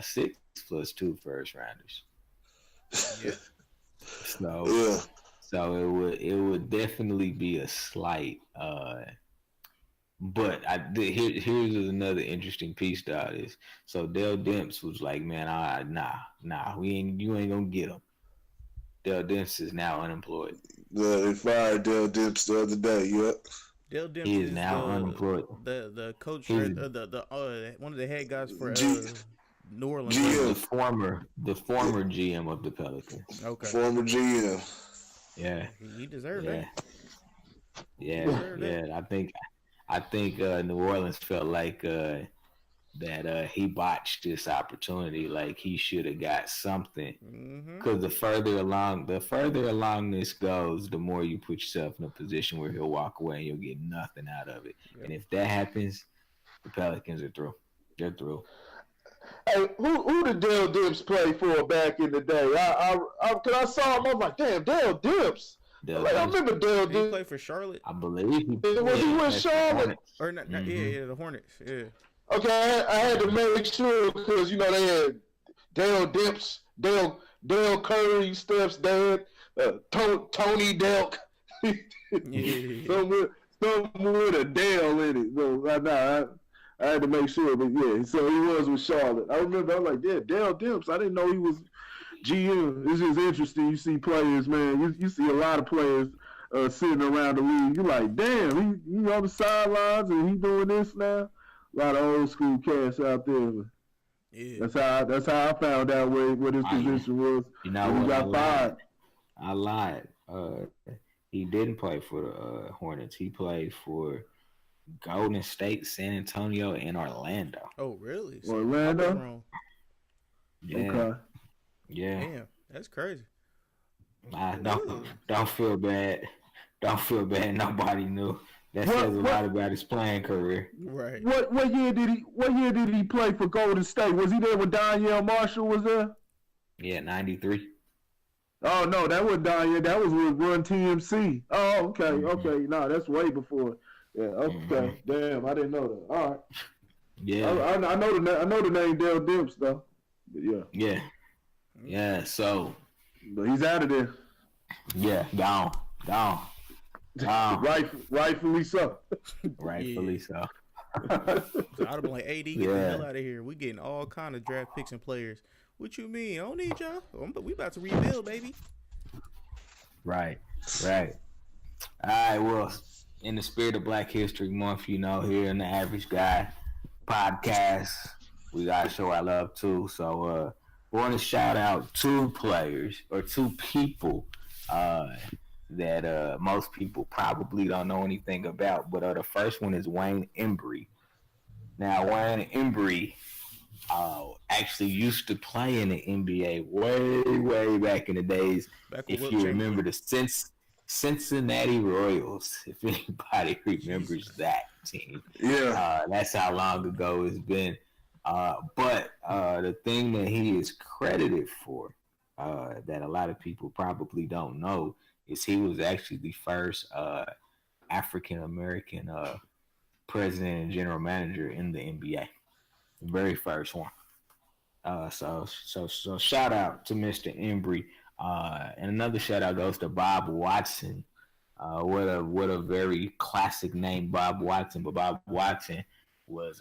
Speaker 2: 6 plus 2 first-rounders.
Speaker 1: Yeah.
Speaker 2: So it would definitely be a slight. But here's another interesting piece to all this. So Dell Demps was like, man, you ain't gonna get him. Dell Demps is now unemployed.
Speaker 3: Yeah, they fired Dell Demps the other day. Yep.
Speaker 1: Dale Demps
Speaker 2: He is now unemployed.
Speaker 1: The coach,
Speaker 2: He's-
Speaker 1: the one of the head guys for
Speaker 3: G-
Speaker 1: New Orleans.
Speaker 3: GM.
Speaker 2: The former GM of the Pelicans.
Speaker 1: Okay,
Speaker 3: Former GM.
Speaker 2: Yeah,
Speaker 1: he deserved
Speaker 2: yeah,
Speaker 1: that.
Speaker 2: yeah. I think New Orleans felt like that he botched this opportunity. Like he should have got something.
Speaker 1: Mm-hmm.
Speaker 2: Because the further along this goes, the more you put yourself in a position where he'll walk away and you'll get nothing out of it.
Speaker 1: Yep.
Speaker 2: And if that happens, the Pelicans are through. They're through.
Speaker 4: Hey, who did Dale Demps play for back in the day? Cause I saw him, I was like, damn, Dale Demps. I remember Dale
Speaker 1: Did he
Speaker 4: Demps.
Speaker 1: play for Charlotte?
Speaker 2: I believe he
Speaker 4: Was he with Charlotte?
Speaker 1: Or not? Yeah, the Hornets. Yeah.
Speaker 4: Okay, I had to make sure because they had Dale Demps, Dale Curry, Steph's dad, Tony Delk, something with a Dale in it. So I had to make sure, but yeah, so he was with Charlotte. I remember I was like, yeah, Dale Demps. I didn't know he was GM. It's just interesting. You see players, man. You see a lot of players sitting around the league. You're like, damn, he on the sidelines and he doing this now. A lot of old school cats out there.
Speaker 1: Yeah.
Speaker 4: That's how I found out what his position was.
Speaker 2: You know
Speaker 4: when he
Speaker 2: what?
Speaker 4: got fired.
Speaker 2: I lied. He didn't play for the Hornets. He played for Golden State, San Antonio, and Orlando.
Speaker 1: Oh, really?
Speaker 4: Orlando?
Speaker 1: I was wrong.
Speaker 2: Yeah.
Speaker 4: Okay.
Speaker 2: Yeah.
Speaker 1: Damn, that's crazy.
Speaker 2: Don't feel bad. Don't feel bad. Nobody knew. That says a lot about his playing career.
Speaker 1: Right.
Speaker 4: What year did he play for Golden State? Was he there when Donyell Marshall was there?
Speaker 2: Yeah, 93.
Speaker 4: Oh no, that wasn't Donyell. That was with Run TMC. Oh, okay, okay. No, that's way before. Yeah, okay. Damn, I didn't know that. All right.
Speaker 2: Yeah.
Speaker 4: I know the name Dale Demps though. But yeah.
Speaker 2: Yeah. Yeah. So.
Speaker 4: But he's out of there.
Speaker 2: Yeah, gone.
Speaker 4: Rightfully so.
Speaker 2: Rightfully so.
Speaker 1: So I'd have been like, AD, get the hell out of here. We getting all kind of draft picks and players. What you mean? I don't need y'all. We about to rebuild, baby.
Speaker 2: Right. All right. Well, in the spirit of Black History Month, here in the Average Guy podcast, we gotta show our love too. So, we want to shout out two players or two people that most people probably don't know anything about. But the first one is Wayne Embry. Now, Wayne Embry actually used to play in the NBA way back in the days. If you remember the Cincinnati Royals, if anybody remembers that team.
Speaker 3: Yeah.
Speaker 2: That's how long ago it's been. But the thing that he is credited for that a lot of people probably don't know is he was actually the first African-American president and general manager in the NBA. The very first one. So shout out to Mr. Embry. And another shout out goes to Bob Watson. What a very classic name, Bob Watson. But Bob Watson was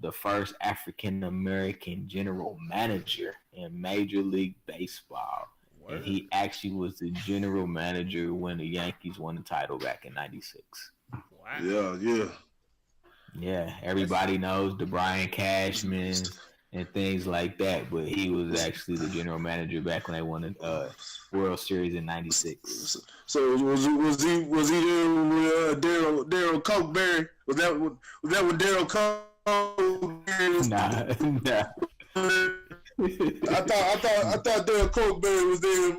Speaker 2: the first African American general manager in Major League Baseball. Word. And he actually was the general manager when the Yankees won the title back in '96.
Speaker 3: Wow.
Speaker 2: Yeah, everybody knows the Brian Cashman and things like that, but he was actually the general manager back when they won the World Series in '96.
Speaker 3: So was he there with Daryl Cokeberry? Was that with Daryl Cokeberry?
Speaker 2: Nah.
Speaker 3: I thought Daryl Cokeberry was there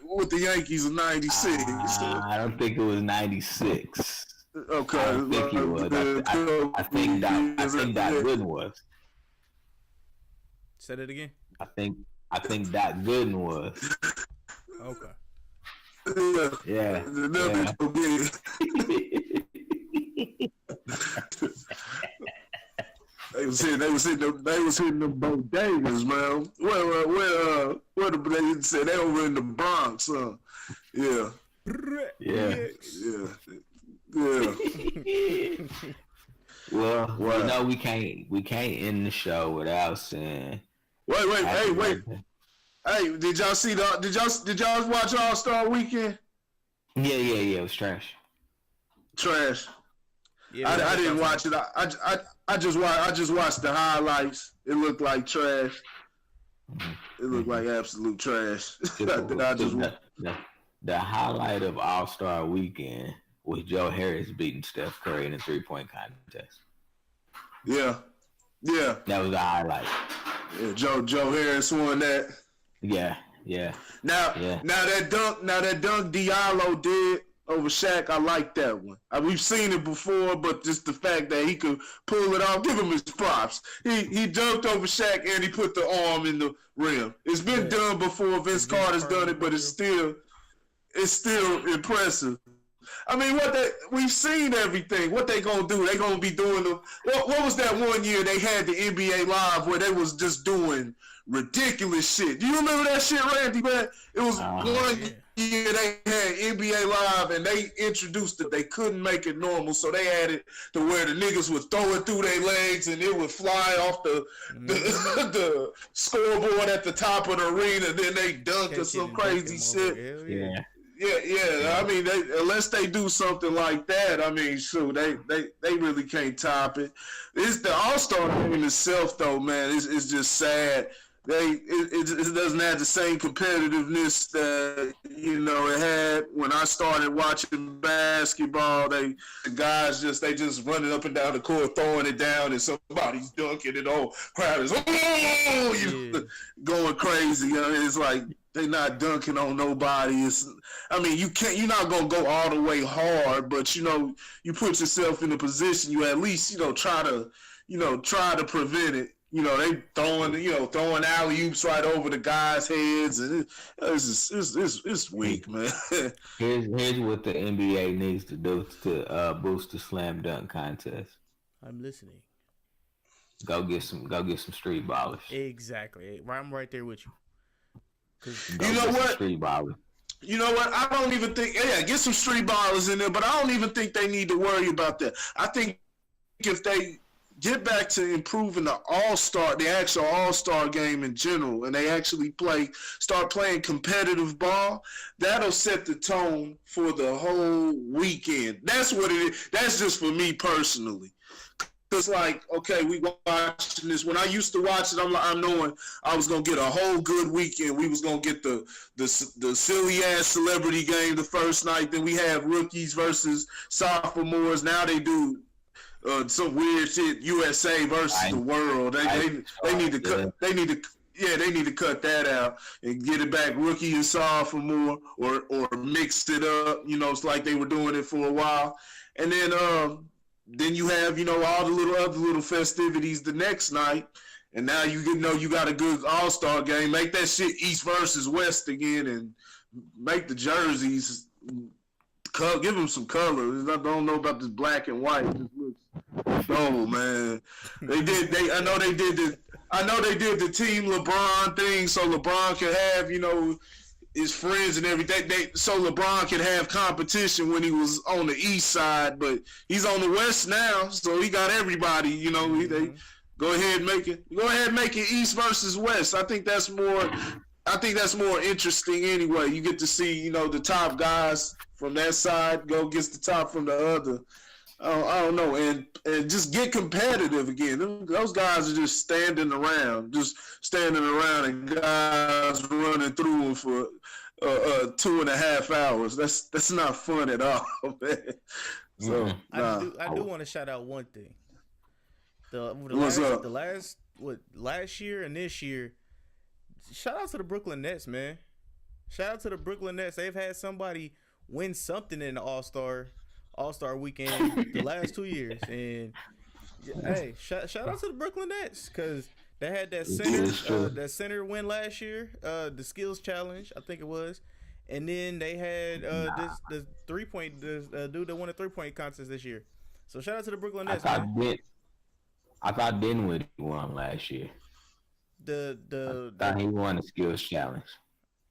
Speaker 3: with the Yankees in '96.
Speaker 2: I don't think it was '96.
Speaker 3: Okay,
Speaker 2: I don't think he was. I think Doc Gooden was.
Speaker 1: Say that again.
Speaker 2: I think Doc Gooden was.
Speaker 1: Okay.
Speaker 2: Yeah.
Speaker 3: They was hitting them bodegas, man. Where the they said they over in the Bronx, Yeah.
Speaker 2: Well, we can't end the show without saying.
Speaker 3: Wait. Hey, did y'all watch All-Star Weekend?
Speaker 2: Yeah, it was trash.
Speaker 4: Trash.
Speaker 1: Yeah,
Speaker 4: I didn't watch it. I just watched the highlights. It looked like trash. It looked like absolute trash.
Speaker 2: The highlight of All-Star Weekend was Joe Harris beating Steph Curry in a 3-point contest.
Speaker 4: Yeah.
Speaker 2: That was the highlight.
Speaker 4: Yeah, Joe Harris won that.
Speaker 2: Yeah.
Speaker 4: Now that dunk Diallo did over Shaq, I like that one. We've seen it before, but just the fact that he could pull it off, give him his props. He dunked over Shaq and he put the arm in the rim. It's been done before. Vince Carter's done it, but it's still impressive. I mean, we've seen everything. What they gonna do? They gonna be doing what was that one year they had the NBA Live where they was just doing ridiculous shit? Do you remember that shit, Randy? Man, it was one year they had NBA Live and they introduced it. They couldn't make it normal, so they had it to where the niggas would throw it through their legs and it would fly off the scoreboard at the top of the arena. And then they dunk or some crazy shit. Yeah. I mean, unless they do something like that, I mean, shoot, they really can't top it. It's the All-Star game itself, though, man. It's just sad. It doesn't have the same competitiveness that it had when I started watching basketball. The guys just running up and down the court, throwing it down, and somebody's dunking it. All crowd is going crazy. It's like they not dunking on nobody. You're not gonna go all the way hard, but you put yourself in a position. You at least try to prevent it. They throwing alley-oops right over the guys' heads, and it's weak, man.
Speaker 2: Here's what the NBA needs to do to boost the slam dunk contest.
Speaker 1: I'm listening.
Speaker 2: Go get some street ballers.
Speaker 1: Exactly. I'm right there with you.
Speaker 4: You know what?
Speaker 2: Street ballers.
Speaker 4: You know what? I don't even think. Yeah, get some street ballers in there, but I don't even think they need to worry about that. I think if they get back to improving the actual All-Star game in general, and they actually start playing competitive ball, that'll set the tone for the whole weekend. That's what it is. That's just for me personally. It's like, okay, we watching this. When I used to watch it, I'm knowing I was gonna get a whole good weekend. We was gonna get the silly ass celebrity game the first night. Then we have rookies versus sophomores. Now they do some weird shit. USA versus the world. They need to cut. They need to cut that out and get it back rookie and sophomore, or mix it up. It's like they were doing it for a while, and then you have all the other little festivities the next night, and now you got a good All-Star game. Make that shit East versus West again, and make the jerseys give them some color. I don't know about this black and white. It just looks dull, man. I know they did the Team LeBron thing, so LeBron could have his friends and everything. So LeBron could have competition when he was on the East side, but he's on the West now, so he got everybody. They go ahead and make it East versus West. I think that's more interesting anyway. You get to see the top guys from that side go against the top from the other. I don't know, and just get competitive again. Those guys are just standing around, and guys running through them for 2.5 hours. That's not fun at all, man. So
Speaker 1: I do want to shout out one thing. Last year and this year, shout out to the Brooklyn Nets, man. Shout out to the Brooklyn Nets. They've had somebody win something in the All-Star weekend the last 2 years, and hey, shout out to the Brooklyn Nets, because they had that center win last year, the skills challenge, I think it was, and then they had the 3-point dude that won a 3-point contest this year. So shout out to the Brooklyn Nets.
Speaker 2: I thought Dinwiddie won last year.
Speaker 1: I
Speaker 2: thought he won the skills challenge.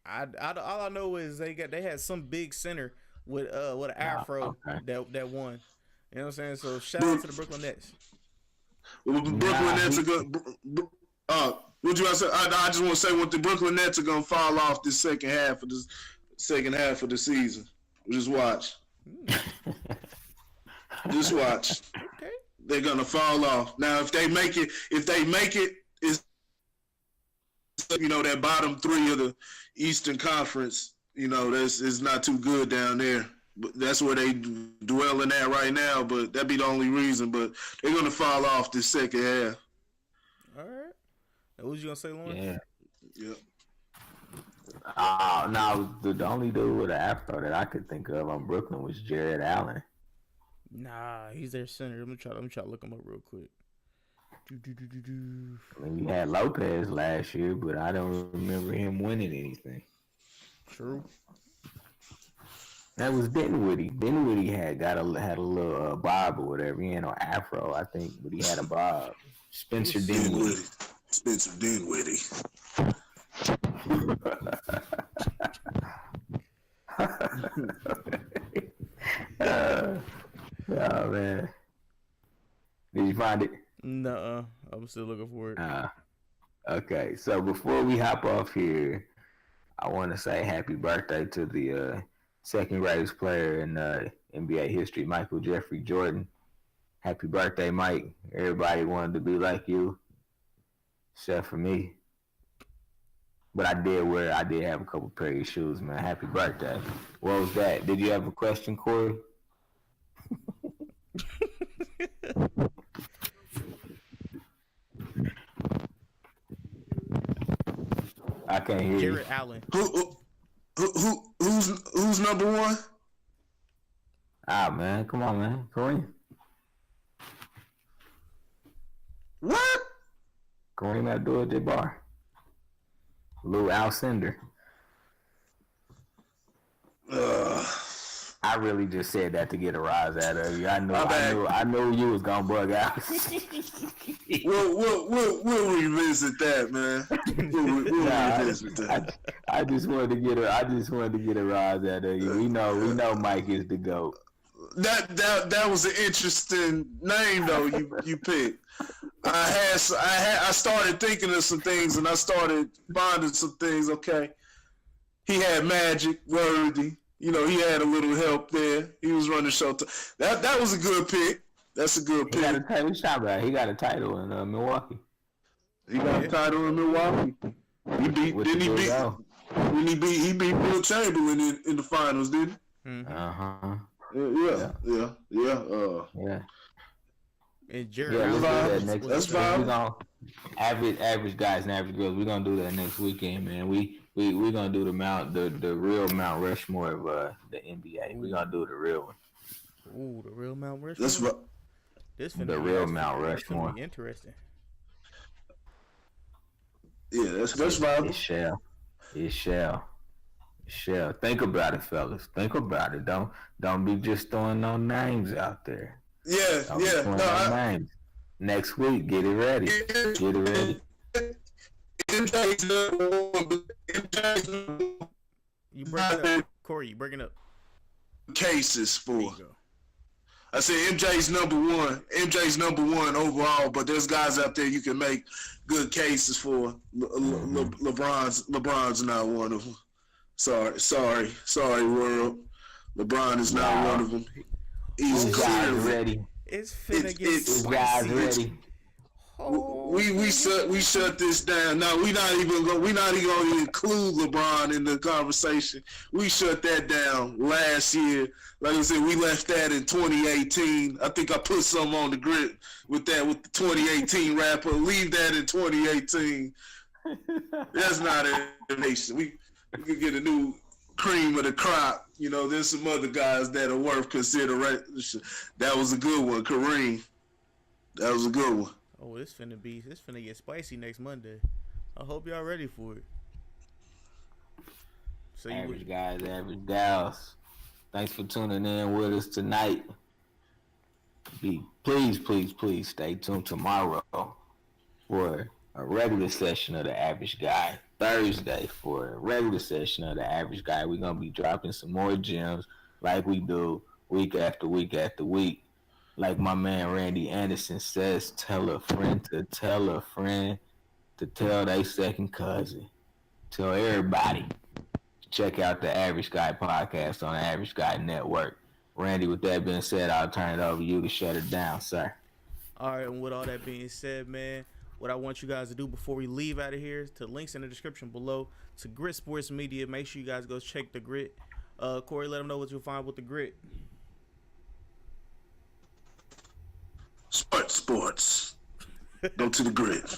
Speaker 1: All I know is they had some big center with an afro that won. You know what I'm saying? So shout out to the Brooklyn Nets.
Speaker 4: Well, the Brooklyn Nets are going. What you want to say? I just want to say what the Brooklyn Nets are going to fall off this second half of the season. Just watch.
Speaker 3: Just watch.
Speaker 1: Okay.
Speaker 3: They're gonna fall off. Now, if they make it, it's that bottom three of the Eastern Conference. That's is not too good down there. But that's where they dwelling at right now. But that'd be the only reason. But they're gonna fall off this second half.
Speaker 1: All right. What was you gonna say, Lawrence?
Speaker 2: Yeah.
Speaker 3: Yep.
Speaker 2: No, the only dude with an afro that I could think of on Brooklyn was Jared Allen.
Speaker 1: Nah, he's their center. Let me try to look him up real quick.
Speaker 2: I mean, we had Lopez last year, but I don't remember him winning anything.
Speaker 1: True.
Speaker 2: That was Dinwiddie. Dinwiddie had a little bob or whatever. He had no afro, I think, but he had a bob. Spencer Dinwiddie.
Speaker 3: Spencer Dinwiddie.
Speaker 2: Oh man, did you find it?
Speaker 1: Nuh-uh. I'm still looking for it.
Speaker 2: Okay, so before we hop off here, I want to say happy birthday to the second greatest player in NBA history, Michael Jeffrey Jordan. Happy birthday, Mike. Everybody wanted to be like you, except for me. But I did have a couple pair of shoes, man. Happy birthday. What was that? Did you have a question, Corey? I can't hear
Speaker 1: Jared
Speaker 2: you.
Speaker 1: Allen.
Speaker 3: Who's number one?
Speaker 2: Man, come on, man. Kareem.
Speaker 3: What?
Speaker 2: Kareem Abdul-Jabbar. Lou Alcindor. I really just said that to get a rise out of you. I knew you was gonna bug out.
Speaker 3: We'll revisit that, man. We'll revisit that.
Speaker 2: I just wanted to get a rise out of you. We know Mike is the GOAT.
Speaker 3: That was an interesting name though you picked. I started thinking of some things and I started finding some things. Okay, he had Magic, Worthy. He had a little help there. He was running show. That was a good pick. That's a good pick.
Speaker 2: He got a title in Milwaukee.
Speaker 3: He got a title in Milwaukee. He beat Will Chamberlain in the finals, didn't he?
Speaker 2: Mm-hmm.
Speaker 3: Yeah.
Speaker 1: And Jared
Speaker 2: Allen.
Speaker 3: That's fine.
Speaker 2: Average guys and average girls. We're gonna do that next weekend, man. We're gonna do the real Mount Rushmore of the NBA. We're gonna do the real one.
Speaker 1: Ooh, the real Mount Rushmore.
Speaker 3: That's right.
Speaker 2: The real Mount Rushmore.
Speaker 1: Be interesting.
Speaker 3: Yeah, that's viable.
Speaker 2: It shall. Think about it, fellas. Think about it. Don't be just throwing no names out there.
Speaker 3: Names.
Speaker 2: Next week, get it ready.
Speaker 1: You breaking up, Corey? You breaking up?
Speaker 3: Cases for. I said MJ's number one. MJ's number one overall, but there's guys out there you can make good cases for. LeBron's not one of them. Sorry, world. LeBron is not one of them. He's clearly
Speaker 2: ready.
Speaker 1: It's finna get spicy.
Speaker 2: Ready.
Speaker 3: We shut this down. No, we're not even gonna include LeBron in the conversation. We shut that down last year. Like I said, we left that in 2018. I think I put something on the grid with the 2018 rapper. Leave that in 2018. That's not a nation. We could get a new cream of the crop. There's some other guys that are worth consideration. That was a good one, Kareem. That was a good one.
Speaker 1: Oh, this finna get spicy next Monday. I hope y'all ready for it. So
Speaker 2: average guys, average gals. Thanks for tuning in with us tonight. Please stay tuned tomorrow for a regular session of the Average Guy. Thursday for a regular session of the Average Guy. We're going to be dropping some more gems like we do week after week after week. Like my man Randy Anderson says, tell a friend to tell a friend to tell their second cousin. Tell everybody. Check out the Average Guy podcast on the Average Guy Network. Randy, with that being said, I'll turn it over to you to shut it down, sir.
Speaker 1: All right, and with all that being said, man, what I want you guys to do before we leave out of here, to links in the description below to Grit Sports Media. Make sure you guys go check the Grit. Corey, let them know what you'll find with the Grit.
Speaker 3: Sports. Go to the Grit.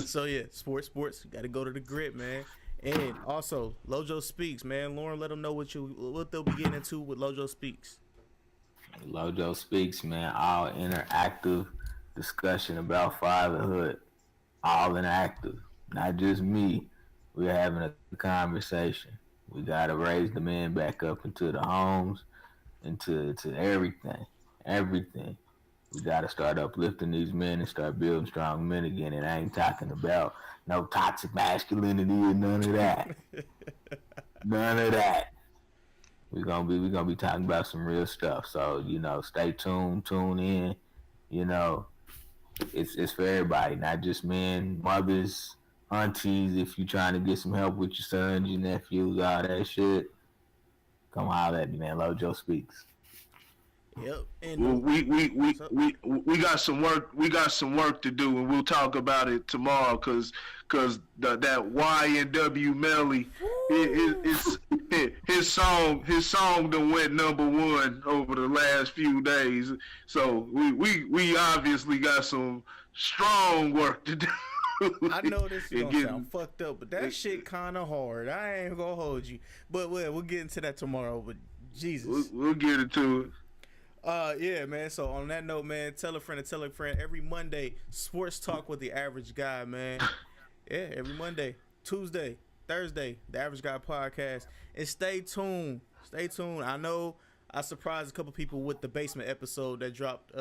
Speaker 1: So yeah, sports. Got to go to the Grit, man. And also, Lojo Speaks, man. Lauren, let them know what they'll be getting into with Lojo Speaks.
Speaker 2: Lojo Speaks, man. All interactive discussion about fatherhood. All interactive. Not just me. We're having a conversation. We got to raise the men back up into the homes, into everything. Everything. We got to start uplifting these men and start building strong men again. And I ain't talking about no toxic masculinity or none of that. None of that. We're gonna be talking about some real stuff. So, stay tuned, tune in. It's for everybody, not just men, mothers, aunties. If you're trying to get some help with your sons, your nephews, all that shit, come holler at me, man. Lojo Speaks.
Speaker 1: Yep. And
Speaker 4: Well, we got some work. We got some work to do, and we'll talk about it tomorrow. Cause that YNW Melly, his song done went #1 over the last few days. So we obviously got some strong work to do.
Speaker 1: I know this is gonna sound fucked up, but that shit kind of hard. I ain't gonna hold you, but we'll get into that tomorrow. But Jesus,
Speaker 4: we'll get into it.
Speaker 1: Yeah, man. So on that note, man, tell a friend to tell a friend. Every Monday, sports talk with the average guy, man. Yeah, every Monday, Tuesday, Thursday, the Average Guy podcast. And stay tuned. Stay tuned. I know I surprised a couple people with the basement episode that dropped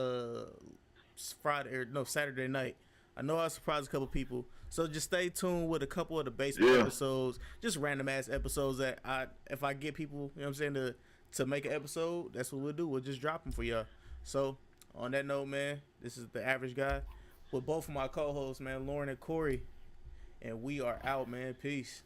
Speaker 1: Saturday night. I know I surprised a couple people. So just stay tuned with a couple of the basement episodes, just random ass episodes that if I get people, you know what I'm saying, to make an episode, that's what we'll do. We'll just drop them for y'all. So, on that note, man, this is the Average Guy with both of my co-hosts, man, Lauren and Corey. And we are out, man. Peace.